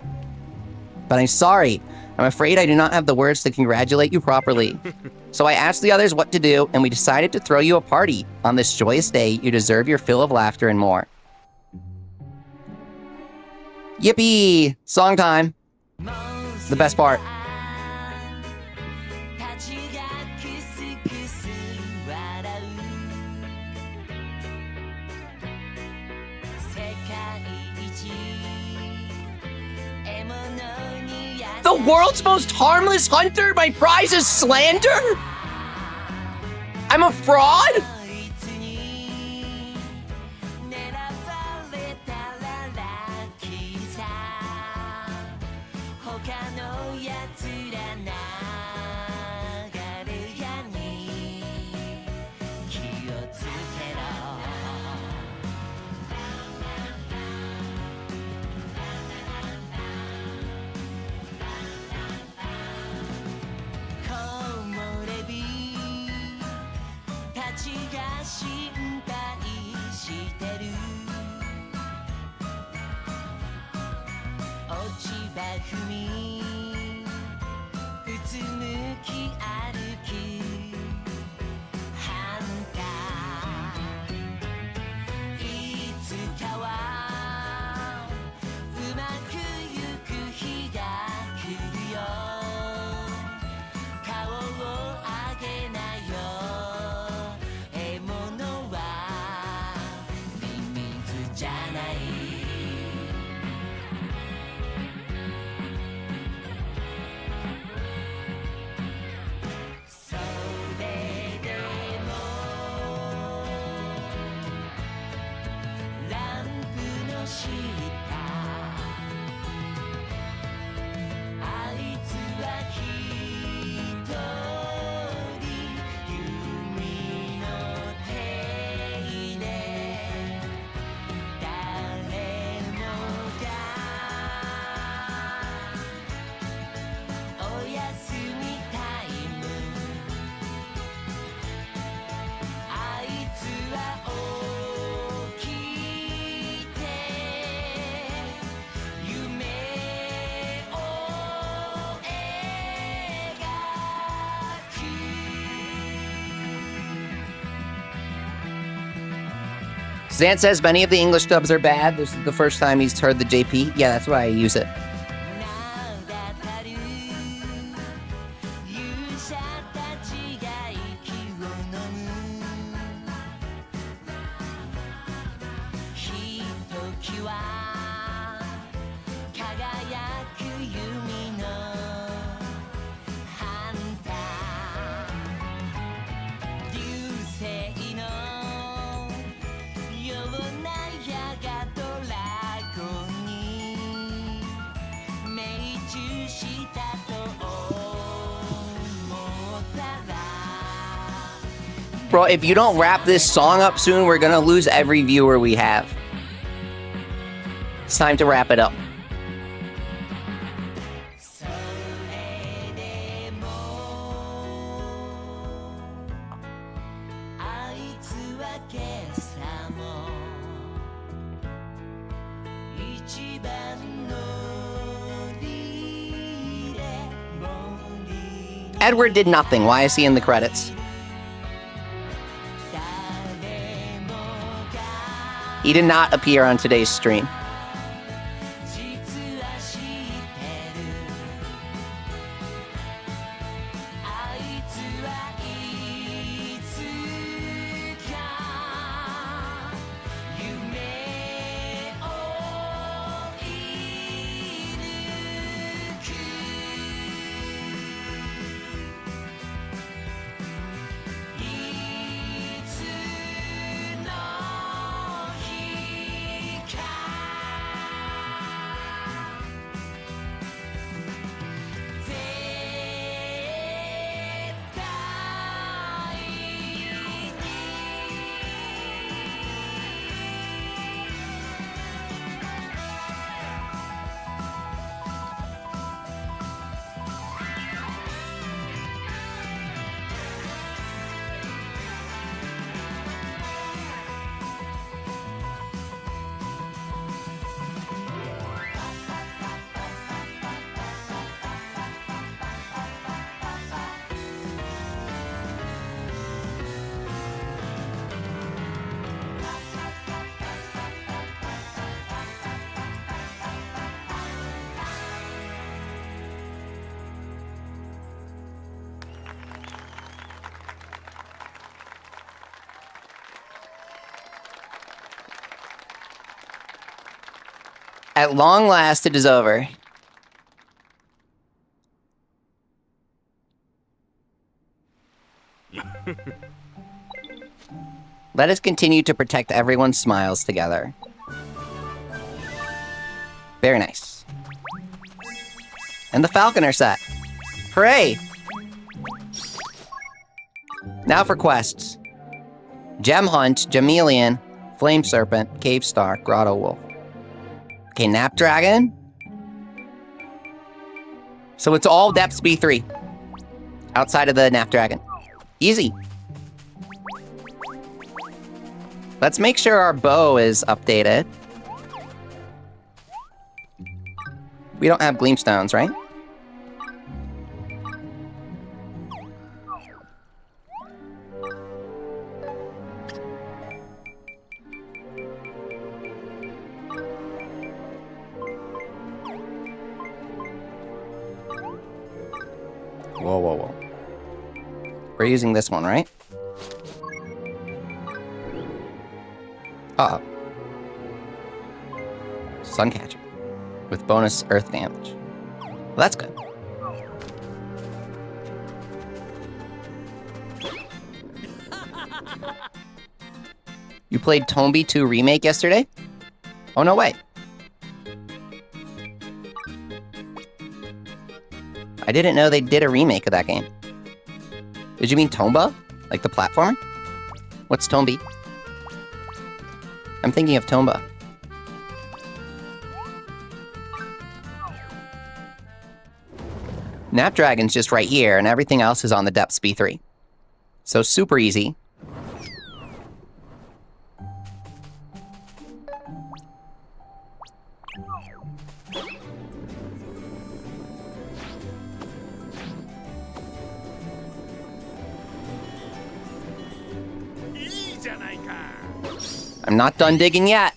But I'm sorry. I'm afraid I do not have the words to congratulate you properly. So I asked the others what to do, and we decided to throw you a party. On this joyous day, you deserve your fill of laughter and more. Yippee! Song time. The best part. The world's most harmless hunter? My prize is slander? I'm a fraud? Zant says many of the English dubs are bad. This is the first time he's heard the JP. Yeah, that's why I use it. Bro, if you don't wrap this song up soon, we're gonna lose every viewer we have. It's time to wrap it up. Edward did nothing. Why is he in the credits? He did not appear on today's stream. At long last, it is over. Let us continue to protect everyone's smiles together. Very nice. And the Falconer set. Hooray! Now for quests. Gem Hunt, Gemelian, Flame Serpent, Cave Star, Grotto Wolf. Okay, Nap Dragon. So it's all depths B3. Outside of the Nap Dragon. Easy. Let's make sure our bow is updated. We don't have Gleamstones, right? Whoa, whoa, whoa. We're using this one, right? Uh-oh. Suncatcher. With bonus earth damage. Well, that's good. You played Tombi 2 Remake yesterday? Oh, no way. I didn't know they did a remake of that game. Did you mean Tomba? Like the platformer? What's Tombi? I'm thinking of Tomba. Napdragon's just right here, and everything else is on the depths B3. So super easy. I'm not done digging yet.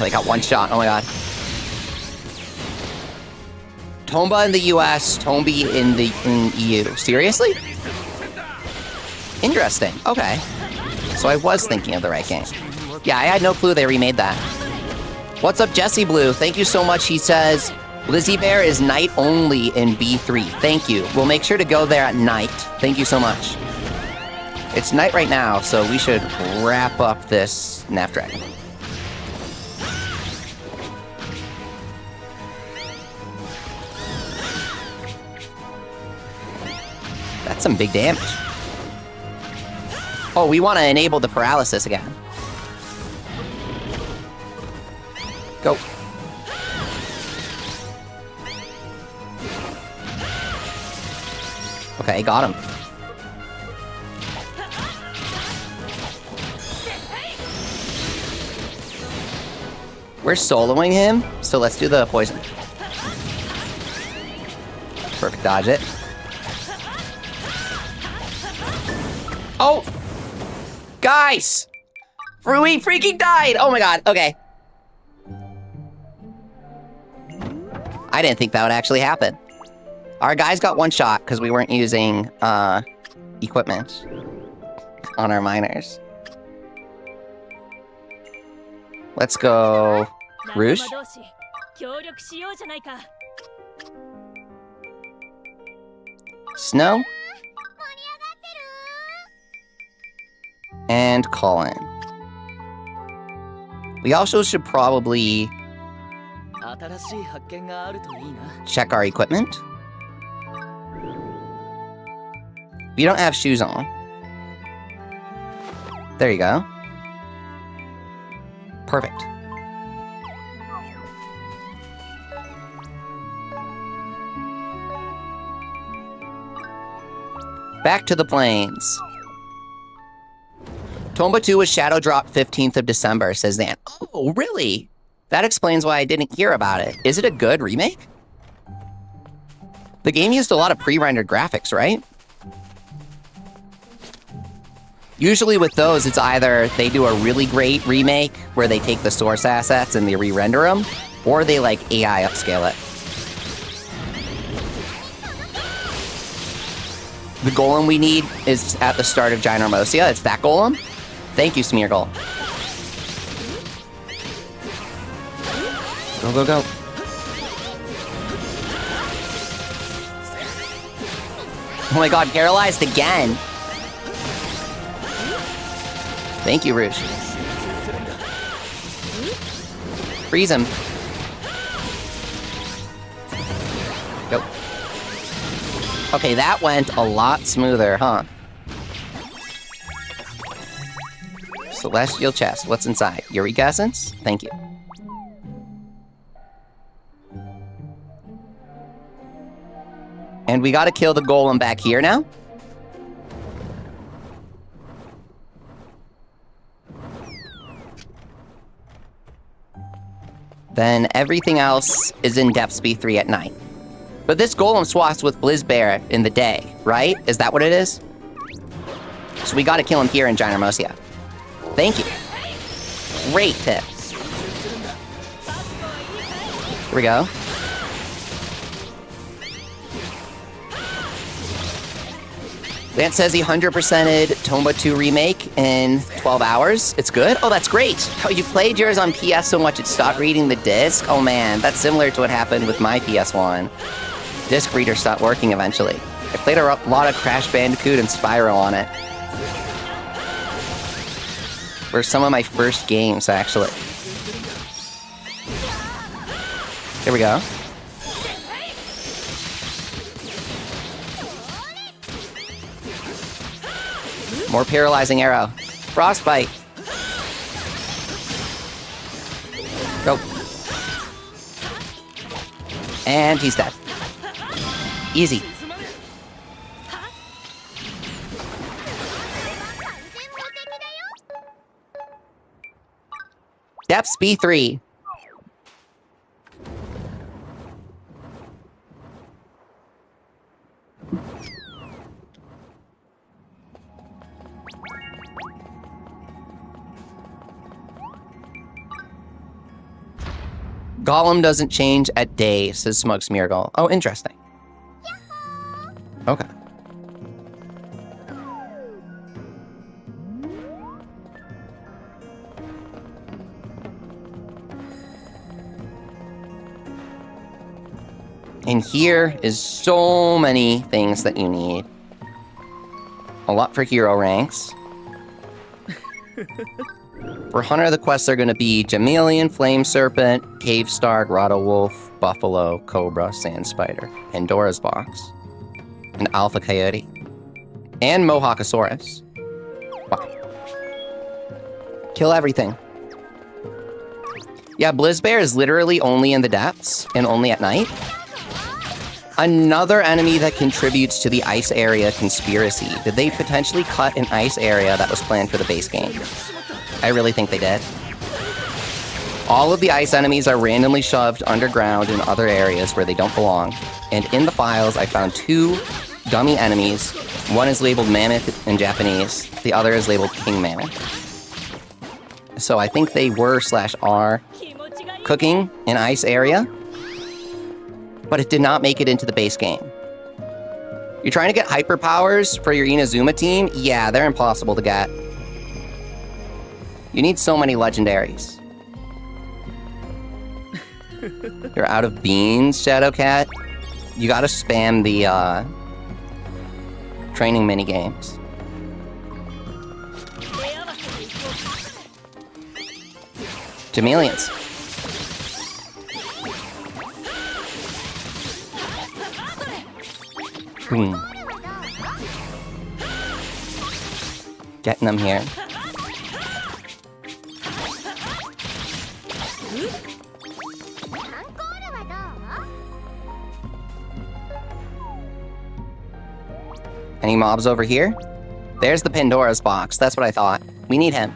They got one shot. Oh my god. Tomba in the US, Tombi in EU. Seriously? Interesting. Okay. So I was thinking of the right game. Yeah, I had no clue they remade that. What's up, Jesse Blue? Thank you so much. He says, Lizzie Bear is night only in B3. Thank you. We'll make sure to go there at night. Thank you so much. It's night right now, so we should wrap up this Nap Dragon. That's some big damage. Oh, we want to enable the paralysis again. Go. Okay, got him. We're soloing him, so let's do the poison. Perfect, dodge it. Oh! Guys! We freaking died! Oh my god, okay. I didn't think that would actually happen. Our guys got one shot because we weren't using equipment on our miners. Let's go Rouge. Snow. And Colin. We also should probably check our equipment. We don't have shoes on. There you go. Perfect. Back to the plains. Tomba 2 was shadow dropped 15th of December, says Dan. Oh, really? That explains why I didn't hear about it. Is it a good remake? The game used a lot of pre-rendered graphics, right? Usually with those, it's either they do a really great remake where they take the source assets and they re-render them, or they like AI upscale it. The golem we need is at the start of Ginormosia. It's that golem. Thank you, Smeargle. Go, go, go. Oh my god, paralyzed again. Thank you, Rouge. Freeze him. Go. Okay, that went a lot smoother, huh? Celestial chest. What's inside? Eureka essence? Thank you. And we gotta kill the golem back here now? Then everything else is in depth speed 3 at night. But this golem swaps with Blizzbear in the day, right? Is that what it is? So we gotta kill him here in Ginormosia. Thank you. Great tip. Here we go. Lance says he 100%ed Tomba 2 remake in 12 hours. It's good? Oh, that's great. Oh, you played yours on PS so much it stopped reading the disc? Oh man, that's similar to what happened with my PS1. Disc reader stopped working eventually. I played a lot of Crash Bandicoot and Spyro on it. Were some of my first games, actually. Here we go. More paralyzing arrow. Frostbite. Go. And he's dead. Easy. Depths B3. Golem doesn't change at day, says Smug Smeargle. Oh, interesting. Okay. And here is so many things that you need. A lot for hero ranks. For Hunter, the quests are going to be Jameleon, Flame Serpent, Cave Star, Grotto Wolf, Buffalo, Cobra, Sand Spider, Pandora's Box, and Alpha Coyote, and Mohawkosaurus. Wow. Kill everything. Yeah, Blizzbear is literally only in the depths and only at night. Another enemy that contributes to the ice area conspiracy. Did they potentially cut an ice area that was planned for the base game? I really think they did. All of the ice enemies are randomly shoved underground in other areas where they don't belong. And in the files, I found 2 dummy enemies. One is labeled Mammoth in Japanese. The other is labeled King Mammoth. So I think they were / are cooking in ice area. But it did not make it into the base game. You're trying to get hyper powers for your Inazuma team? Yeah, they're impossible to get. You need so many legendaries. You're out of beans, Shadowcat. You gotta spam the training minigames. Chameleons. Getting them here. Any mobs over here? There's the Pandora's box. That's what I thought. We need him.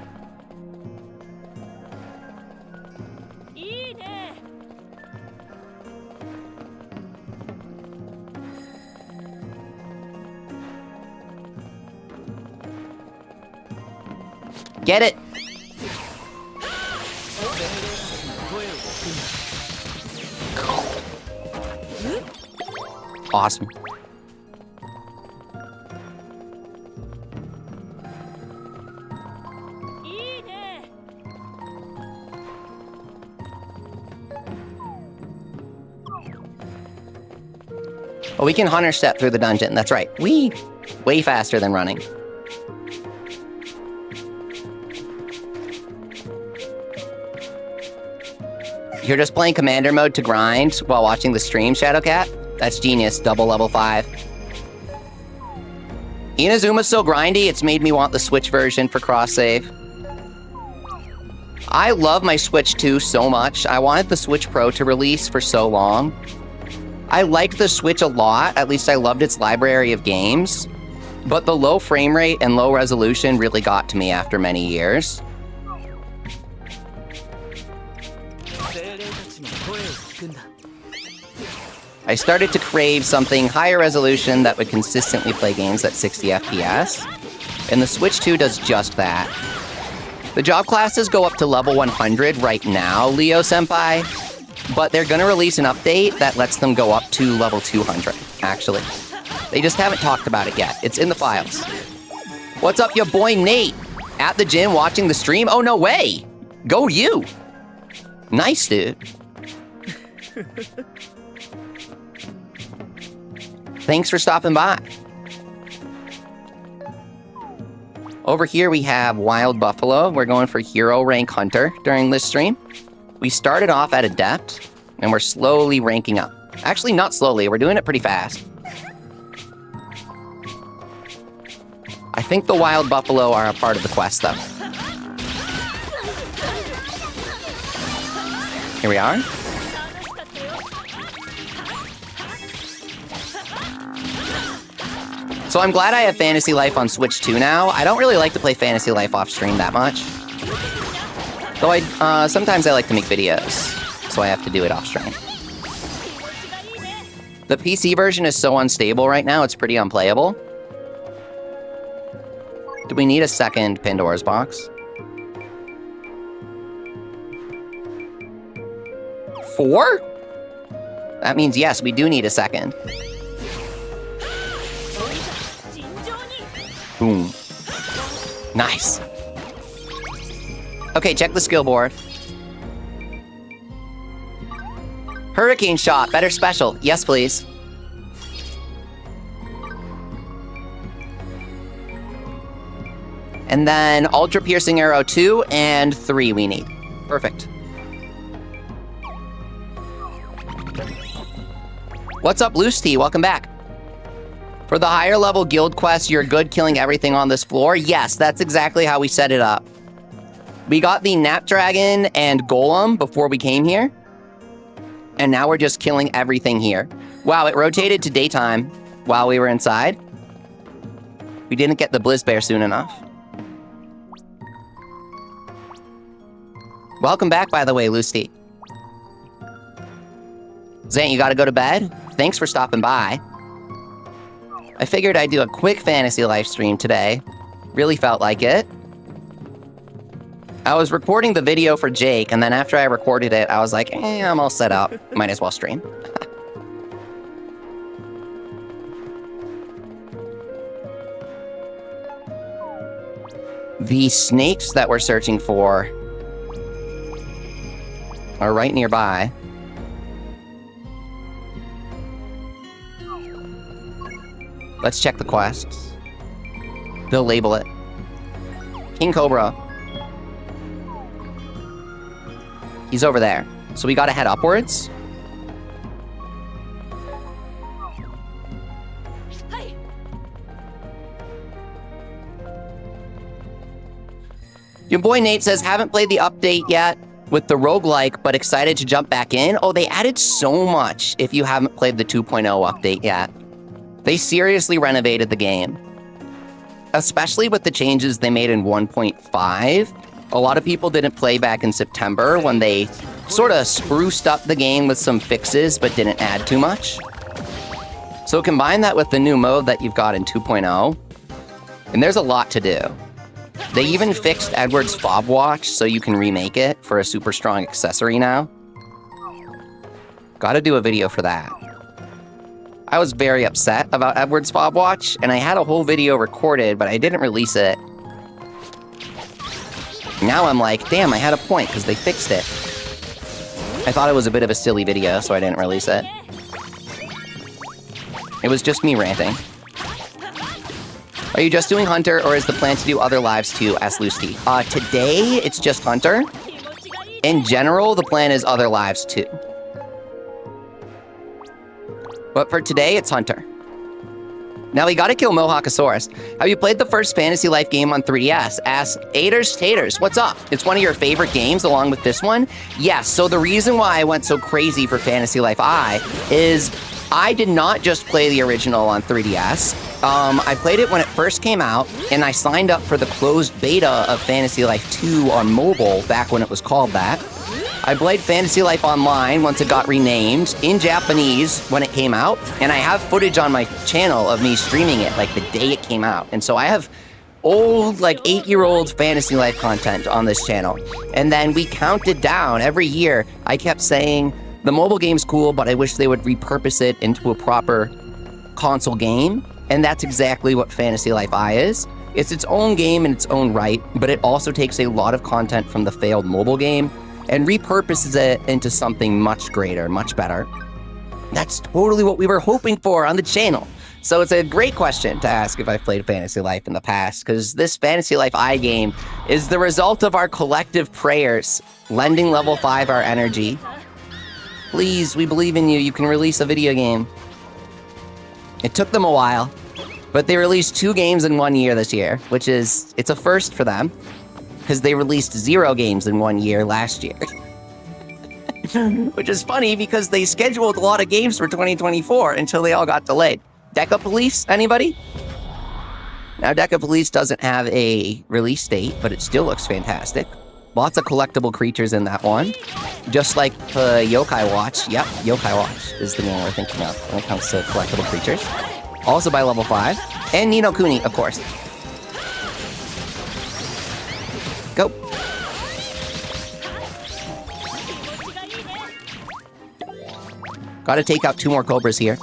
Get it! Awesome. Oh, we can hunter step through the dungeon. That's right. Whee! Way faster than running. You're just playing commander mode to grind while watching the stream, Shadowcat? That's genius, double level 5. Inazuma's so grindy, it's made me want the Switch version for cross-save. I love my Switch 2 so much. I wanted the Switch Pro to release for so long. I liked the Switch a lot, at least I loved its library of games. But the low frame rate and low resolution really got to me after many years. I started to crave something higher resolution that would consistently play games at 60 FPS, and the Switch 2 does just that. The job classes go up to level 100 right now, Leo Senpai, but they're gonna release an update that lets them go up to level 200, actually. They just haven't talked about it yet. It's in the files. What's up, your boy Nate? At the gym watching the stream? Oh, no way! Go you! Nice, dude. Thanks for stopping by. Over here we have Wild Buffalo. We're going for Hero Rank Hunter during this stream. We started off at Adept, and we're slowly ranking up. Actually, not slowly. We're doing it pretty fast. I think the Wild Buffalo are a part of the quest, though. Here we are. So I'm glad I have Fantasy Life on Switch 2 now. I don't really like to play Fantasy Life off stream that much. Though sometimes I like to make videos, so I have to do it off stream. The PC version is so unstable right now, it's pretty unplayable. Do we need a second Pandora's box? 4? That means yes, we do need a second. Boom. Nice. Okay, check the skill board. Hurricane shot, better special. Yes, please. And then ultra piercing arrow 2 and 3 we need. Perfect. What's up, Loose Tea? Welcome back. For the higher level guild quest, you're good killing everything on this floor? Yes, that's exactly how we set it up. We got the Nap Dragon and Golem before we came here. And now we're just killing everything here. Wow, it rotated to daytime while we were inside. We didn't get the Blizz Bear soon enough. Welcome back, by the way, Lucy. Zant, you gotta go to bed? Thanks for stopping by. I figured I'd do a quick fantasy life stream today. Really felt like it. I was recording the video for Jake, and then after I recorded it, I was like, I'm all set up. Might as well stream. The snakes that we're searching for are right nearby. Let's check the quests. They'll label it. King Cobra. He's over there. So we gotta head upwards. Your boy Nate says, haven't played the update yet with the roguelike, but excited to jump back in. Oh, they added so much if you haven't played the 2.0 update yet. They seriously renovated the game. Especially with the changes they made in 1.5. A lot of people didn't play back in September when they sort of spruced up the game with some fixes, but didn't add too much. So combine that with the new mode that you've got in 2.0, and there's a lot to do. They even fixed Edward's fob watch so you can remake it for a super strong accessory now. Gotta do a video for that. I was very upset about Edward's fob watch, and I had a whole video recorded, but I didn't release it. Now I'm like, damn, I had a point because they fixed it. I thought it was a bit of a silly video, so I didn't release it. It was just me ranting. Are you just doing Hunter, or is the plan to do other lives too, asked Lucy. Today, it's just Hunter. In general, the plan is other lives too. But for today, it's Hunter. Now we gotta kill Mohawkosaurus. Have you played the first Fantasy Life game on 3DS? Ask Aters Taters. What's up? It's one of your favorite games along with this one? Yes, so the reason why I went so crazy for Fantasy Life I is I did not just play the original on 3DS. I played it when it first came out, and I signed up for the closed beta of Fantasy Life 2 on mobile back when it was called that. I played Fantasy Life Online once it got renamed in Japanese when it came out, and I have footage on my channel of me streaming it like the day it came out. And so I have old, like 8-year-old Fantasy Life content on this channel. And then we counted down every year. I kept saying, the mobile game's cool, but I wish they would repurpose it into a proper console game. And that's exactly what Fantasy Life I is. It's its own game in its own right, but it also takes a lot of content from the failed mobile game and repurposes it into something much greater, much better. That's totally what we were hoping for on the channel. So it's a great question to ask if I've played Fantasy Life in the past, because this Fantasy Life I game is the result of our collective prayers, lending level 5 our energy. Please, we believe in you. You can release a video game. It took them a while, but they released 2 games in 1 year this year, which is, it's a first for them, because they released 0 games in 1 year last year. Which is funny, because they scheduled a lot of games for 2024 until they all got delayed. Deca Police, anybody? Now, Deca Police doesn't have a release date, but it still looks fantastic. Lots of collectible creatures in that one. Just like Yokai Watch. Yep, Yokai Watch is the name we're thinking of when it comes to collectible creatures. Also by level 5. And Ni no Kuni, of course. Go. Gotta take out 2 more Cobras here.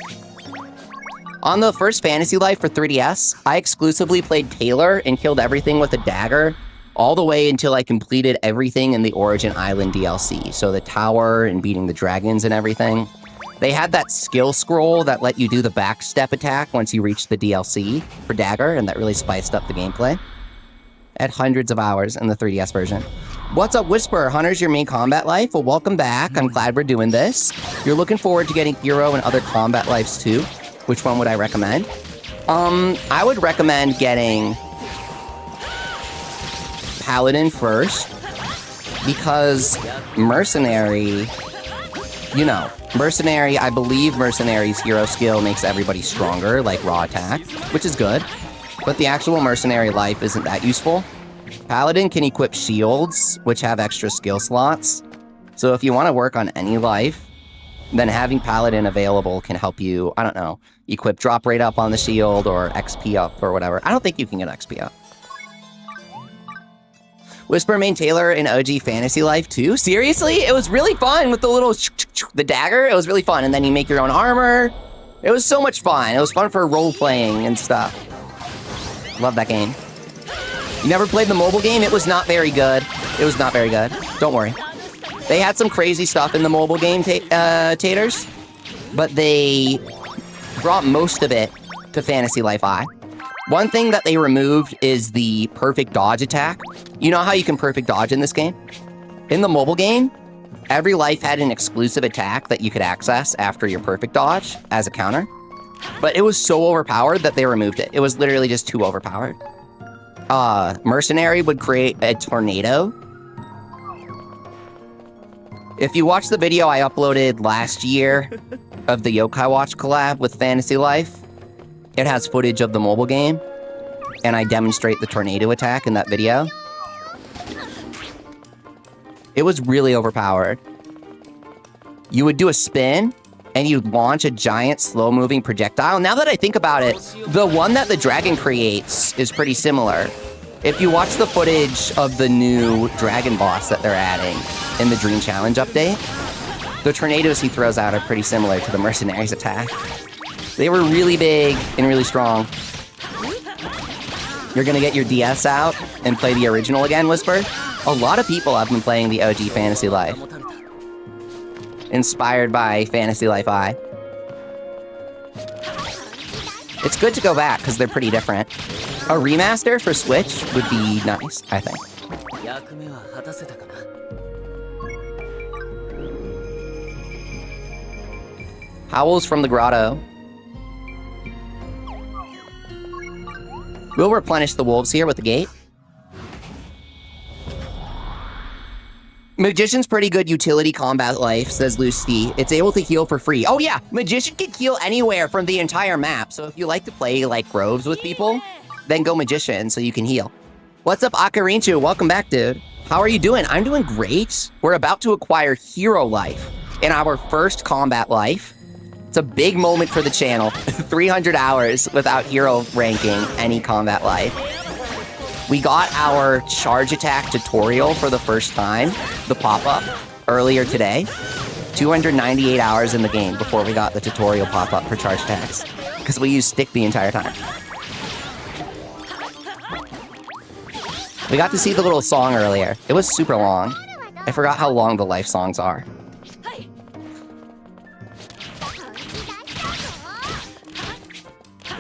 On the first Fantasy Life for 3DS, I exclusively played Taylor and killed everything with a dagger all the way until I completed everything in the Origin Island DLC. So the tower and beating the dragons and everything. They had that skill scroll that let you do the backstep attack once you reach the DLC for dagger, and that really spiced up the gameplay. At hundreds of hours in the 3DS version. What's up, Whisperer? Hunter's your main combat life? Well, welcome back. I'm glad we're doing this. You're looking forward to getting Hero and other combat lives too. Which one would I recommend? I would recommend getting Paladin first, because Mercenary, you know, Mercenary, I believe Mercenary's hero skill makes everybody stronger, like raw attack, which is good. But the actual Mercenary life isn't that useful. Paladin can equip shields, which have extra skill slots. So if you want to work on any life, then having Paladin available can help you, I don't know, equip drop rate up on the shield or XP up or whatever. I don't think you can get XP up. Whisper main Taylor in OG Fantasy Life too? Seriously? It was really fun with the little the dagger. It was really fun. And then you make your own armor. It was so much fun. It was fun for role-playing and stuff. Love that game. You never played the mobile game? It was not very good. It was not very good. Don't worry. They had some crazy stuff in the mobile game, Taters, but they brought most of it to Fantasy Life I. One thing that they removed is the perfect dodge attack. You know how you can perfect dodge in this game? In the mobile game, every life had an exclusive attack that you could access after your perfect dodge as a counter. But it was so overpowered that they removed it. It was literally just too overpowered. Mercenary would create a tornado. If you watch the video I uploaded last year of the Yokai Watch collab with Fantasy Life, it has footage of the mobile game, and I demonstrate the tornado attack in that video. It was really overpowered. You would do a spin, and you'd launch a giant slow-moving projectile. Now that I think about it, the one that the dragon creates is pretty similar. If you watch the footage of the new dragon boss that they're adding in the Dream Challenge update, the tornadoes he throws out are pretty similar to the Mercenaries attack. They were really big and really strong. You're gonna get your DS out and play the original again, Whisper? A lot of people have been playing the OG Fantasy Life. Inspired by Fantasy Life I. It's good to go back because they're pretty different. A remaster for Switch would be nice, I think. Howls from the Grotto. We'll replenish the wolves here with the gate. Magician's pretty good utility combat life, says Lucy. It's able to heal for free. Oh yeah, Magician can heal anywhere from the entire map. So if you like to play like groves with people, then go Magician so you can heal. What's up, Akarinchu? Welcome back, dude. How are you doing? I'm doing great. We're about to acquire Hero Life in our first combat life. It's a big moment for the channel. 300 hours without hero ranking any combat life. We got our charge attack tutorial for the first time, the pop-up, earlier today. 298 hours in the game before we got the tutorial pop-up for charge attacks. Because we used stick the entire time. We got to see the little song earlier. It was super long. I forgot how long the life songs are.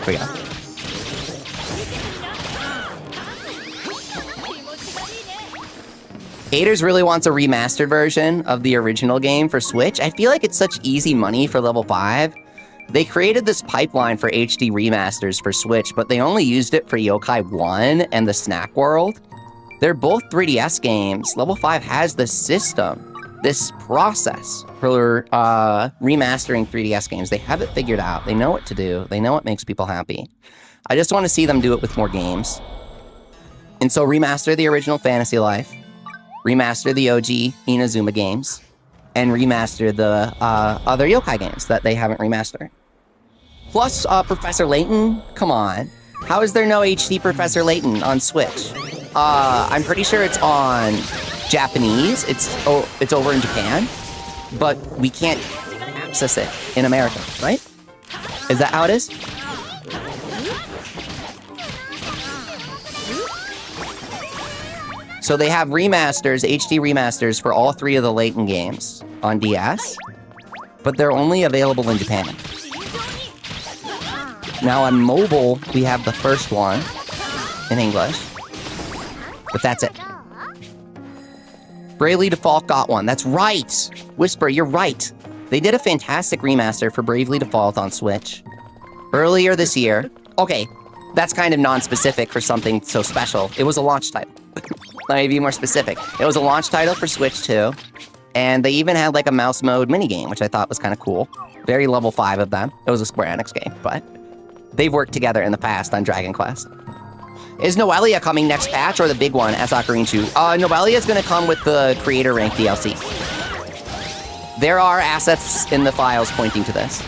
Here we go. Haters really wants a remastered version of the original game for Switch. I feel like it's such easy money for level 5. They created this pipeline for HD remasters for Switch, but they only used it for Yokai 1 and the Snack World. They're both 3DS games. Level 5 has this system, this process for remastering 3DS games. They have it figured out. They know what to do. They know what makes people happy. I just want to see them do it with more games. And so remaster the original Fantasy Life, remaster the OG Inazuma games, and remaster the other Yokai games that they haven't remastered. Plus, Professor Layton, come on. How is there no HD Professor Layton on Switch? I'm pretty sure it's on Japanese. It's over in Japan, but we can't access it in America, right? Is that how it is? So they have remasters, HD remasters for all 3 of the Layton games on DS, but they're only available in Japan. Now on mobile, we have the first one in English, but that's it. Bravely Default got one. That's right. Whisper, you're right. They did a fantastic remaster for Bravely Default on Switch earlier this year. Okay, that's kind of non-specific for something so special. It was a launch title. Let me be more specific. It was a launch title for Switch 2, and they even had like a mouse mode minigame, which I thought was kind of cool. Very level 5 of them. It was a Square Enix game, but they've worked together in the past on Dragon Quest. Is Noelia coming next patch or the big one as Ocarina Chu? Noelia is going to come with the Creator Rank DLC. There are assets in the files pointing to this.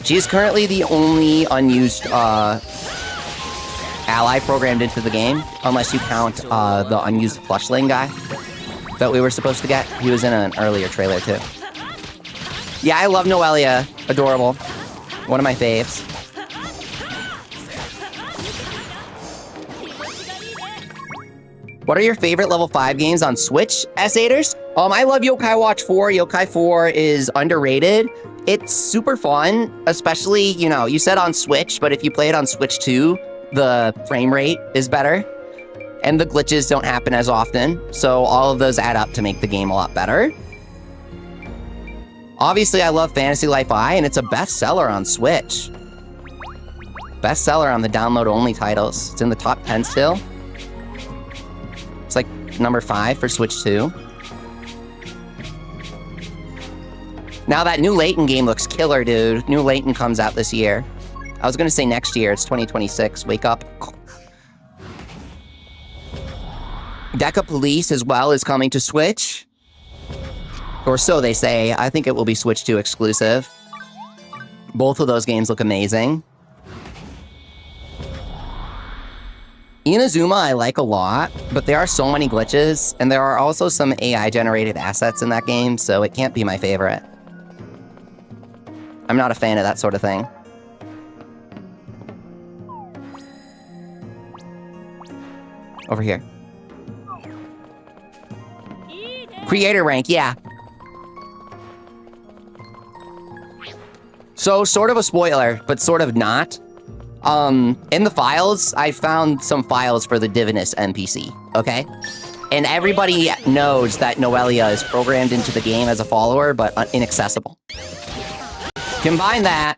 She is currently the only unused ally programmed into the game, unless you count the unused Flushling guy that we were supposed to get. He was in an earlier trailer too. Yeah, I love Noelia. Adorable. One of my faves. What are your favorite level 5 games on Switch, S8ers? I love Yokai Watch 4. Yokai 4 is underrated. It's super fun, especially, you know, you said on Switch, but if you play it on Switch 2, the frame rate is better, and the glitches don't happen as often, so all of those add up to make the game a lot better. Obviously, I love Fantasy Life I, and it's a bestseller on Switch. Bestseller on the download-only titles. It's in the top 10 still. It's like number 5 for Switch 2. Now that new Layton game looks killer, dude. New Layton comes out this year. I was gonna say next year, it's 2026. Wake up. Deca Police as well is coming to Switch. Or so they say. I think it will be Switch 2 exclusive. Both of those games look amazing. Inazuma I like a lot, but there are so many glitches, and there are also some AI-generated assets in that game, so it can't be my favorite. I'm not a fan of that sort of thing. Over here. Creator rank, yeah. So, sort of a spoiler, but sort of not. In the files, I found some files for the Divinus NPC, okay? And everybody knows that Noelia is programmed into the game as a follower, but inaccessible. Combine that,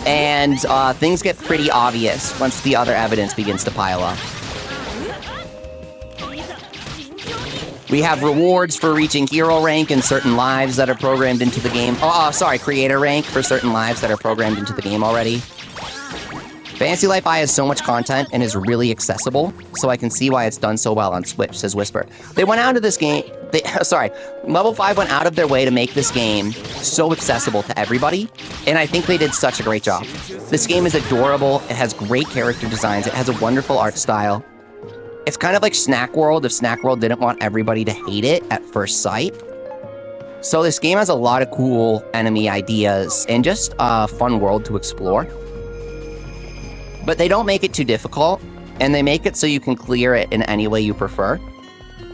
and things get pretty obvious once the other evidence begins to pile up. We have rewards for reaching hero rank and certain lives that are programmed into the game. Sorry, creator rank for certain lives that are programmed into the game already. Fantasy Life I has so much content and is really accessible, so I can see why it's done so well on Switch, says Whisper. They went out of this game... Level 5 went out of their way to make this game so accessible to everybody, and I think they did such a great job. This game is adorable, it has great character designs, it has a wonderful art style. It's kind of like Snack World if Snack World didn't want everybody to hate it at first sight. So this game has a lot of cool enemy ideas and just a fun world to explore. But they don't make it too difficult, and they make it so you can clear it in any way you prefer.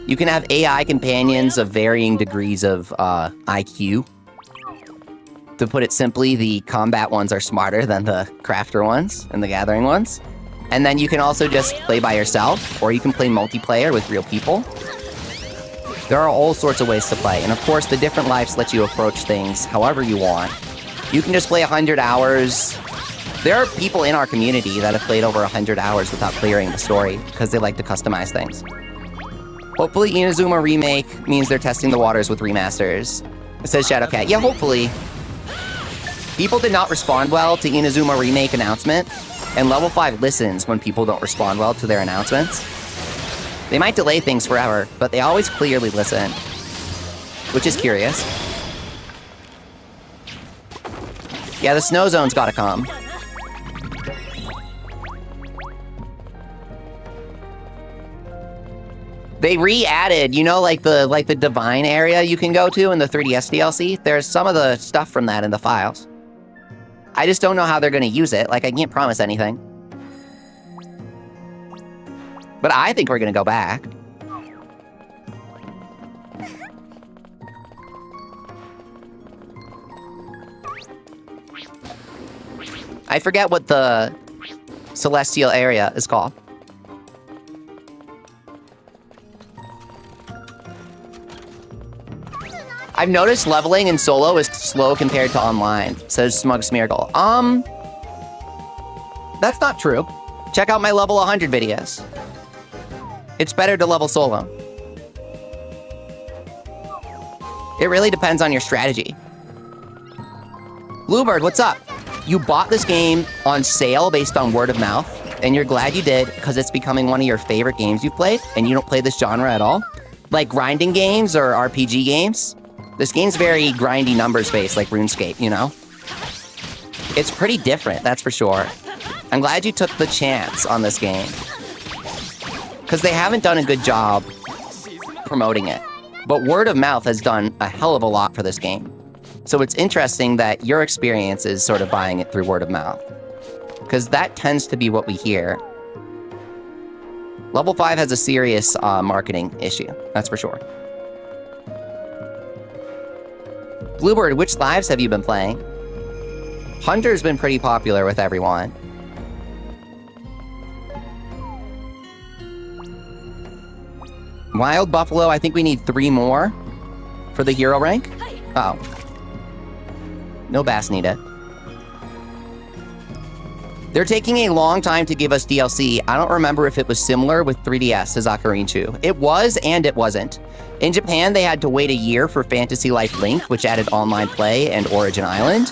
You can have AI companions of varying degrees of IQ. To put it simply, the combat ones are smarter than the crafter ones and the gathering ones. And then you can also just play by yourself, or you can play multiplayer with real people. There are all sorts of ways to play, and of course the different lives let you approach things however you want. You can just play 100 hours. There are people in our community that have played over 100 hours without clearing the story, because they like to customize things. Hopefully Inazuma Remake means they're testing the waters with remasters. It says Shadowcat. Yeah, hopefully. People did not respond well to Inazuma Remake announcement, and Level 5 listens when people don't respond well to their announcements. They might delay things forever, but they always clearly listen, which is curious. Yeah, the snow zone's gotta come. They re-added, you know, like the Divine area you can go to in the 3DS DLC? There's some of the stuff from that in the files. I just don't know how they're gonna use it. Like, I can't promise anything. But I think we're gonna go back. I forget what the Celestial area is called. I've noticed leveling in solo is slow compared to online, says Smug Smeargle. That's not true. Check out my level 100 videos. It's better to level solo. It really depends on your strategy. Bluebird, what's up? you bought this game on sale based on word of mouth, and you're glad you did because it's becoming one of your favorite games you've played, and you don't play this genre at all, like grinding games or RPG games, this game's very grindy numbers-based, like RuneScape, you know? It's pretty different, that's for sure. I'm glad you took the chance on this game, because they haven't done a good job promoting it. But word of mouth has done a hell of a lot for this game. So it's interesting that your experience is sort of buying it through word of mouth, because that tends to be what we hear. Level 5 has a serious marketing issue, that's for sure. Bluebird, which lives have you been playing? Hunter's been pretty popular with everyone. Wild Buffalo, I think we need 3 more for the hero rank. Oh. No bass needed. They're taking a long time to give us DLC. I don't remember if it was similar with 3DS to Zakarinshu. It was and it wasn't. In Japan, they had to wait a year for Fantasy Life Link, which added online play and Origin Island.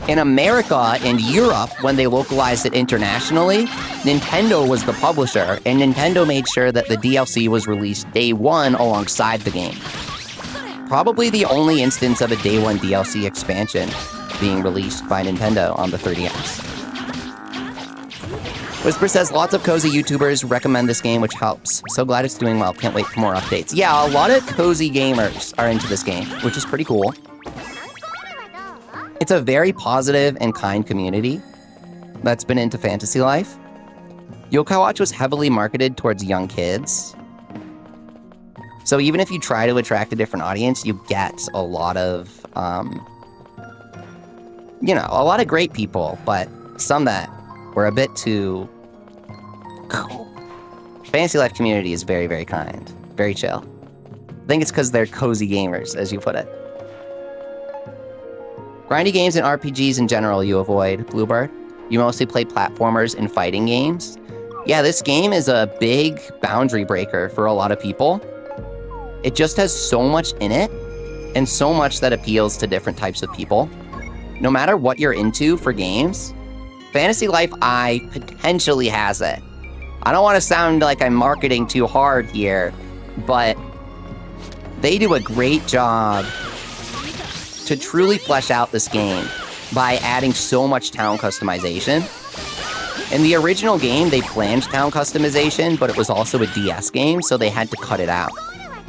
In America and Europe, when they localized it internationally, Nintendo was the publisher, and Nintendo made sure that the DLC was released day one aliside the game. Probably the only instance of a day one DLC expansion being released by Nintendo on the 3DS. Whisper says, lots of cozy YouTubers recommend this game, which helps. So glad it's doing well. Can't wait for more updates. Yeah, a lot of cozy gamers are into this game, which is pretty cool. It's a very positive and kind community that's been into Fantasy Life. Yokai Watch was heavily marketed towards young kids. So even if you try to attract a different audience, you get a lot of, you know, a lot of great people, but some that were a bit too... Fantasy Life community is very, very kind. Very chill. I think it's because they're cozy gamers, as you put it. Grindy games and RPGs in general you avoid, Bluebird. You mostly play platformers and fighting games. Yeah, this game is a big boundary breaker for a lot of people. It just has so much in it, and so much that appeals to different types of people. No matter what you're into for games, Fantasy Life I potentially has it. I don't want to sound like I'm marketing too hard here, but they do a great job to truly flesh out this game by adding so much town customization. In the original game, they planned town customization, but it was also a DS game, so they had to cut it out.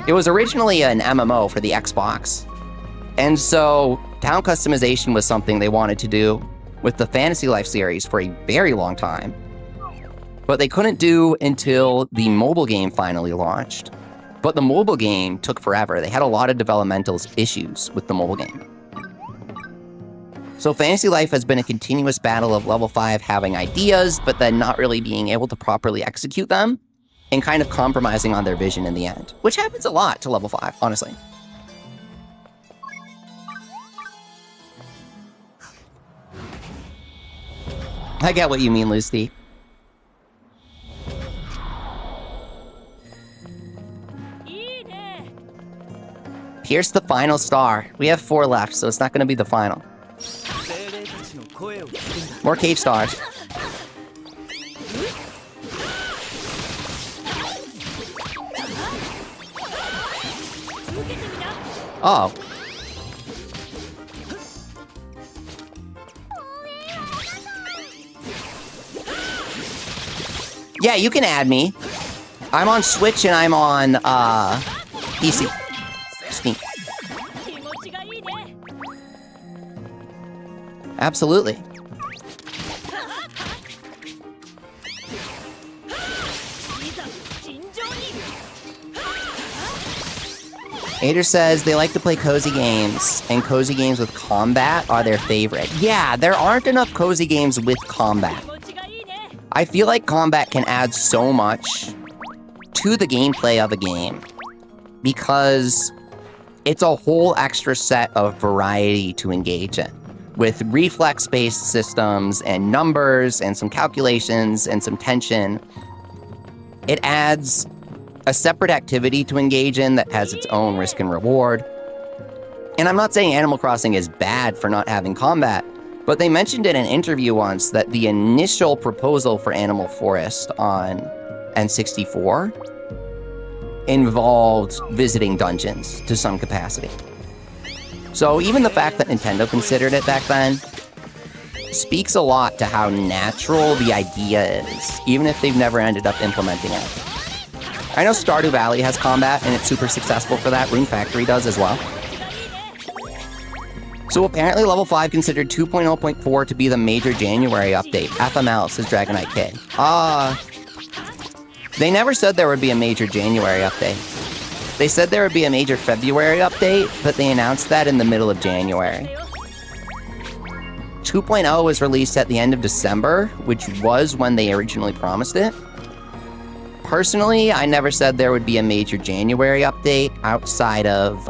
It was originally an MMO for the Xbox, and so town customization was something they wanted to do with the Fantasy Life series for a very long time, but they couldn't do until the mobile game finally launched. But the mobile game took forever. They had a lot of developmental issues with the mobile game. So Fantasy Life has been a continuous battle of Level 5 having ideas, but then not really being able to properly execute them, and kind of compromising on their vision in the end, which happens a lot to Level 5, honestly. I get what you mean, Lucy. Here's the final star. We have 4 left, so it's not going to be the final. More cave stars. Oh. Yeah, you can add me. I'm on Switch and I'm on PC. Steam. Absolutely. Ader says they like to play cozy games, and cozy games with combat are their favorite. Yeah, there aren't enough cozy games with combat. I feel like combat can add so much to the gameplay of a game, because it's a whole extra set of variety to engage in, with reflex-based systems and numbers and some calculations and some tension. It adds a separate activity to engage in that has its own risk and reward. And I'm not saying Animal Crossing is bad for not having combat, But they mentioned in an interview once that the initial proposal for Animal Forest on N64 involved visiting dungeons to some capacity. So even the fact that Nintendo considered it back then speaks a lot to how natural the idea is, even if they've never ended up implementing it. I know Stardew Valley has combat, and it's super successful for that. Rune Factory does as well. So apparently Level 5 considered 2.0.4 to be the major January update. FML, says Dragonite Kid. They never said there would be a major January update. They said there would be a major February update, but they announced that in the middle of January. 2.0 was released at the end of December, which was when they originally promised it. Personally, I never said there would be a major January update outside of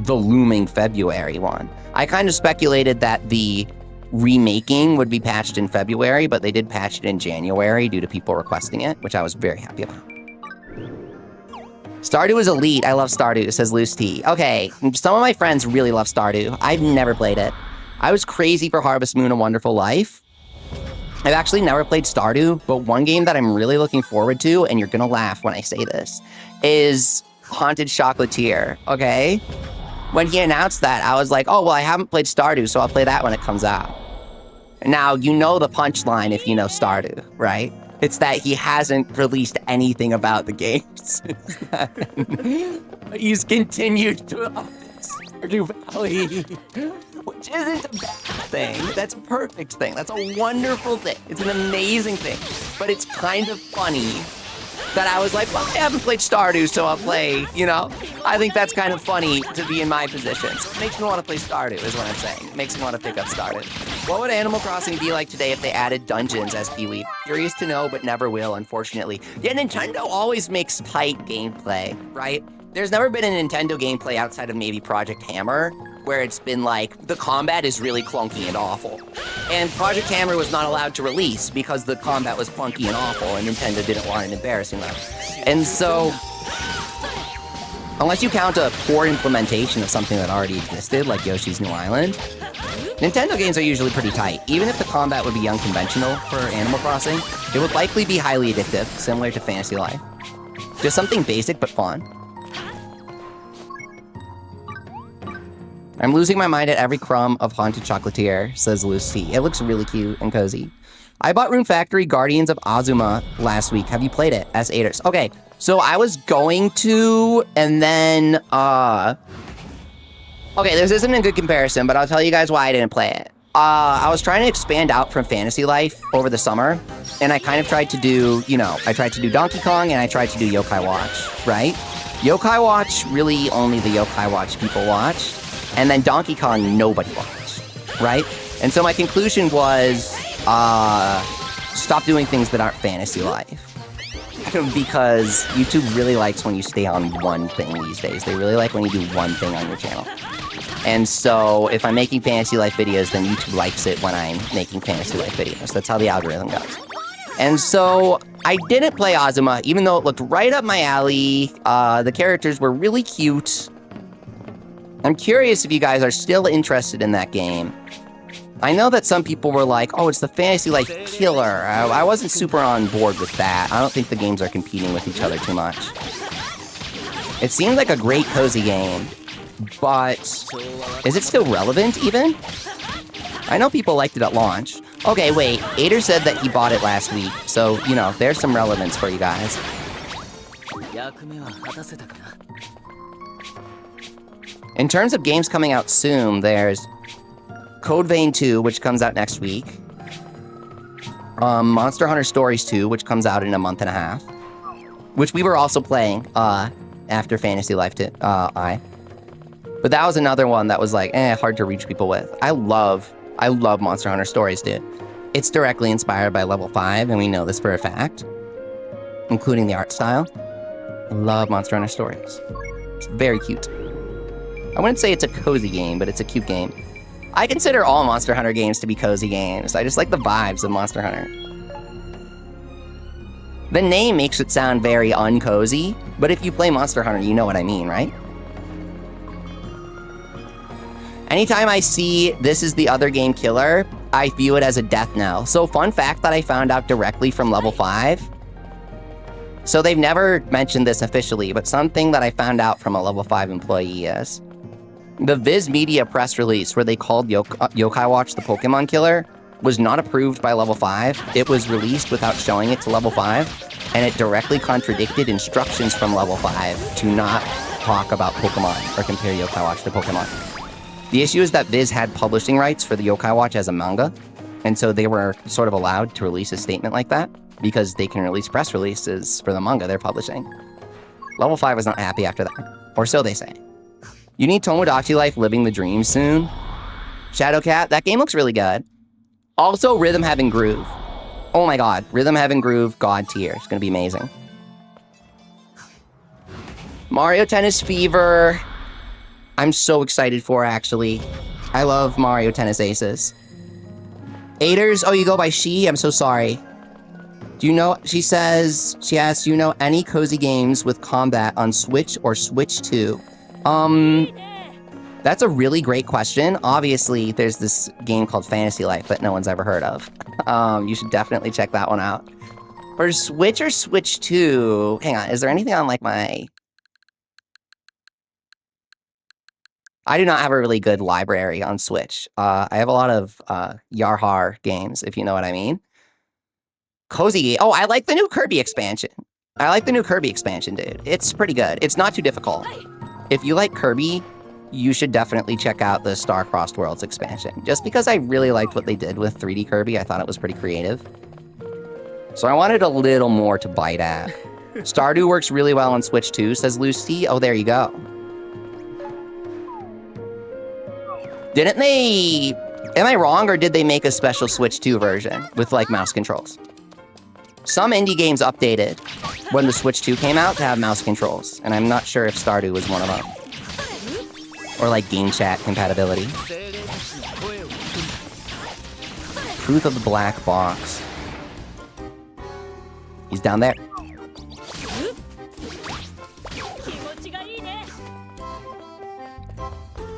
the looming February one. I kind of speculated that the remaking would be patched in February, but they did patch it in January due to people requesting it, which I was very happy about. Stardew is elite. I love Stardew, says Loose T. Okay, some of my friends really love Stardew. I've never played it. I was crazy for Harvest Moon: A Wonderful Life. I've actually never played Stardew, but one game that I'm really looking forward to, and you're gonna laugh when I say this, is Haunted Chocolatier, okay? When he announced that, I was like, oh, well, I haven't played Stardew, so I'll play that when it comes out. Now, you know the punchline if you know Stardew, right? It's that he hasn't released anything about the game since then. He's continued to up Stardew Valley, which isn't a bad thing. That's a perfect thing. That's a wonderful thing. It's an amazing thing. But it's kind of funny that I was like, well, I haven't played Stardew, so I'll play, you know? I think that's kind of funny to be in my position. So it makes me want to play Stardew, is what I'm saying. It makes me want to pick up Stardew. What would Animal Crossing be like today if they added dungeons as Peewee? Curious to know, but never will, unfortunately. Yeah, Nintendo always makes tight gameplay, right? There's never been a Nintendo gameplay outside of maybe Project Hammer where it's been like, the combat is really clunky and awful. And Project Hammer was not allowed to release because the combat was clunky and awful, and Nintendo didn't want it embarrassing them. And so, unless you count a poor implementation of something that already existed, like Yoshi's New Island, Nintendo games are usually pretty tight. Even if the combat would be unconventional for Animal Crossing, it would likely be highly addictive, similar to Fantasy Life. Just something basic but fun. I'm losing my mind at every crumb of Haunted Chocolatier, says Lucy. It looks really cute and cozy. I bought Rune Factory Guardians of Azuma last week. Have you played it? S8ers. Okay, so I was going to, and then, okay, this isn't a good comparison, but I'll tell you guys why I didn't play it. I was trying to expand out from Fantasy Life over the summer, and I kind of tried to do, you know, I tried to do Donkey Kong, and I tried to do Yokai Watch, right? Yokai Watch, really only the Yokai Watch people watched. And then Donkey Kong, nobody watched, right? And so my conclusion was, stop doing things that aren't Fantasy Life. Because YouTube really likes when you stay on one thing these days. They really like when you do one thing on your channel. And so if I'm making Fantasy Life videos, then YouTube likes it when I'm making Fantasy Life videos. That's how the algorithm goes. And so I didn't play Azuma, even though it looked right up my alley. The characters were really cute. I'm curious if you guys are still interested in that game. I know that some people were like, oh, it's the Fantasy Life killer. I wasn't super on board with that. I don't think the games are competing with each other too much. It seemed like a great cozy game, but is it still relevant even? I know people liked it at launch. Okay, wait, Ader said that he bought it last week, so, you know, there's some relevance for you guys. In terms of games coming out soon, there's Code Vein 2, which comes out next week. Monster Hunter Stories 2, which comes out in a month and a half. Which we were also playing after Fantasy Life 2. But that was another one that was like, hard to reach people with. I love Monster Hunter Stories, dude. It's directly inspired by Level 5, and we know this for a fact. Including the art style. I love Monster Hunter Stories. It's very cute. I wouldn't say it's a cozy game, but it's a cute game. I consider all Monster Hunter games to be cozy games. I just like the vibes of Monster Hunter. The name makes it sound very uncozy, but if you play Monster Hunter, you know what I mean, right? Anytime I see this is the other game killer, I view it as a death knell. So fun fact that I found out directly from level 5. So they've never mentioned this officially, but something that I found out from a level 5 employee is the Viz Media press release where they called Yokai Watch the Pokemon killer was not approved by level 5. It was released without showing it to level 5, and it directly contradicted instructions from level 5 to not talk about Pokemon or compare Yokai Watch to Pokemon. The issue is that Viz had publishing rights for the Yokai Watch as a manga, and so they were sort of allowed to release a statement like that because they can release press releases for the manga they're publishing. Level 5 was not happy after that, or so they say. You need Tomodachi Life Living the Dream soon. Shadowcat, that game looks really good. Also, Rhythm Heaven Groove. Oh my god, Rhythm Heaven Groove, god tier. It's gonna be amazing. Mario Tennis Fever. I'm so excited for, actually. I love Mario Tennis Aces. Aiders, oh, you go by she? I'm so sorry. Do you know, she asks, do you know any cozy games with combat on Switch or Switch 2? That's a really great question. Obviously, there's this game called Fantasy Life that no one's ever heard of. You should definitely check that one out. For Switch or Switch 2, hang on, is there anything on like my... I do not have a really good library on Switch. I have a lot of Yarhar games, if you know what I mean. Cozy. Oh, I like the new Kirby expansion. I like the new Kirby expansion, dude. It's pretty good. It's not too difficult. If you like Kirby, you should definitely check out the Star-Crossed Worlds expansion. Just because I really liked what they did with 3D Kirby, I thought it was pretty creative. So I wanted a little more to bite at. Stardew works really well on Switch too, says Lucy. Oh, there you go. Didn't they... Am I wrong, or did they make a special Switch 2 version with, like, mouse controls? Some indie games updated when the Switch 2 came out to have mouse controls, and I'm not sure if Stardew was one of them. Or, like, game chat compatibility. Truth of the Black Box. He's down there.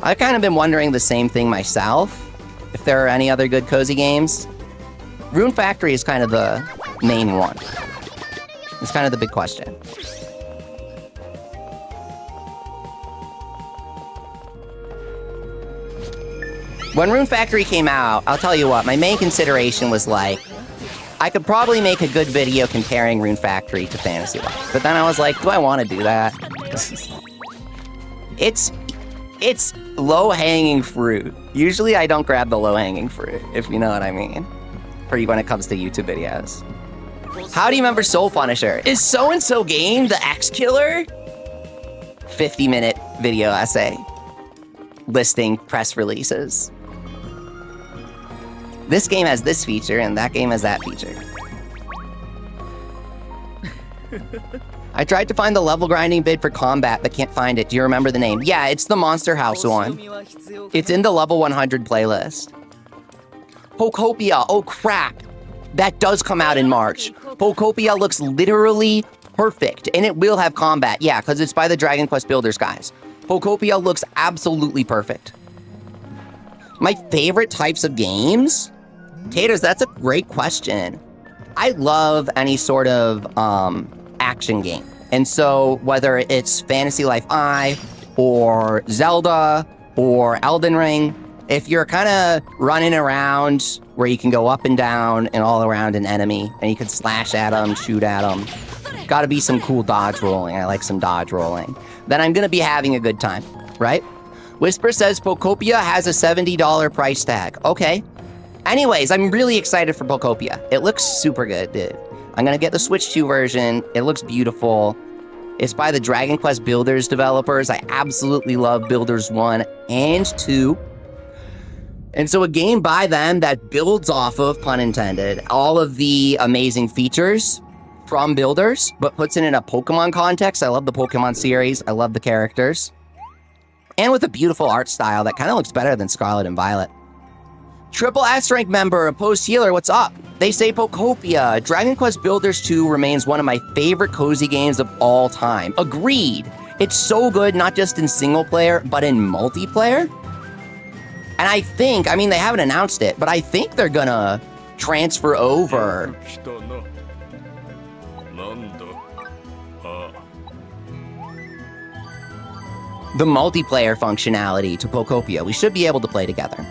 I've kind of been wondering the same thing myself, if there are any other good cozy games. Rune Factory is kind of the main one. It's kind of the big question. When Rune Factory came out, I'll tell you what, my main consideration was like, I could probably make a good video comparing Rune Factory to Fantasy Life. But then I was like, do I want to do that? It's low-hanging fruit. Usually I don't grab the low-hanging fruit, if you know what I mean. For when it comes to YouTube videos. How do you remember Soul Punisher? Is so-and-so game the X-Killer? 50-minute video essay. Listing press releases. This game has this feature, and that game has that feature. I tried to find the level grinding bid for combat, but can't find it. Do you remember the name? Yeah, it's the Monster House one. It's in the level 100 playlist. Pokopia, oh crap. That does come out in March. Pokopia looks literally perfect, and it will have combat. Yeah, because it's by the Dragon Quest Builders guys. Pokopia looks absolutely perfect. My favorite types of games? Taters, that's a great question. I love any sort of action game. And so whether it's Fantasy Life I, or Zelda, or Elden Ring, if you're kind of running around where you can go up and down and all around an enemy, and you can slash at them, shoot at them, gotta be some cool dodge rolling. I like some dodge rolling. Then I'm gonna be having a good time, right? Whisper says Pokopia has a $70 price tag. Okay. Anyways, I'm really excited for Pokopia. It looks super good, dude. I'm gonna get the Switch 2 version. It looks beautiful. It's by the Dragon Quest Builders developers. I absolutely love Builders 1 and 2. And so a game by them that builds off of, pun intended, all of the amazing features from Builders, but puts it in a Pokemon context. I love the Pokemon series. I love the characters. And with a beautiful art style that kind of looks better than Scarlet and Violet. Triple S rank member, a post healer, what's up? They say Pokopia. Dragon Quest Builders 2 remains one of my favorite cozy games of all time. Agreed. It's so good, not just in single player, but in multiplayer. And I think, I mean, they haven't announced it, but I think they're gonna transfer over the multiplayer functionality to Pokopia. We should be able to play together.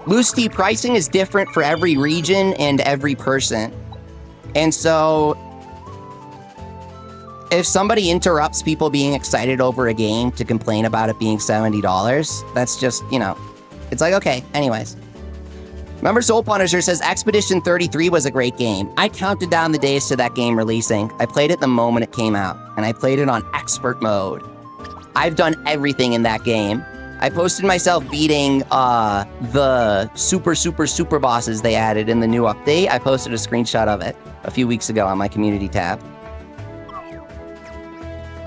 Loose-Tea pricing is different for every region and every person. And so, if somebody interrupts people being excited over a game to complain about it being $70, that's just, you know, it's like, okay, anyways. Remember, Soul Punisher says Expedition 33 was a great game. I counted down the days to that game releasing. I played it the moment it came out, and I played it on expert mode. I've done everything in that game. I posted myself beating the super bosses they added in the new update. I posted a screenshot of it a few weeks ago on my community tab.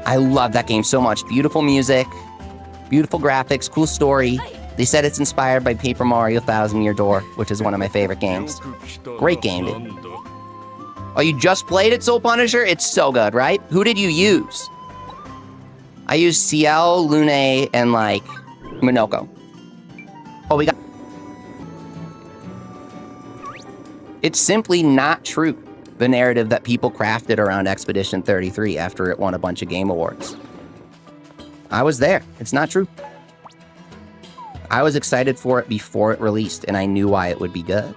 I love that game so much. Beautiful music, beautiful graphics, cool story. They said it's inspired by Paper Mario Thousand Year Door, which is one of my favorite games. Great game, dude. Oh, you just played it, Soul Punisher? It's so good, right? Who did you use? I used Ciel, Lune, and like Minoko. Oh, we got... It's simply not true, the narrative that people crafted around Expedition 33 after it won a bunch of game awards. I was there. It's not true. I was excited for it before it released, and I knew why it would be good.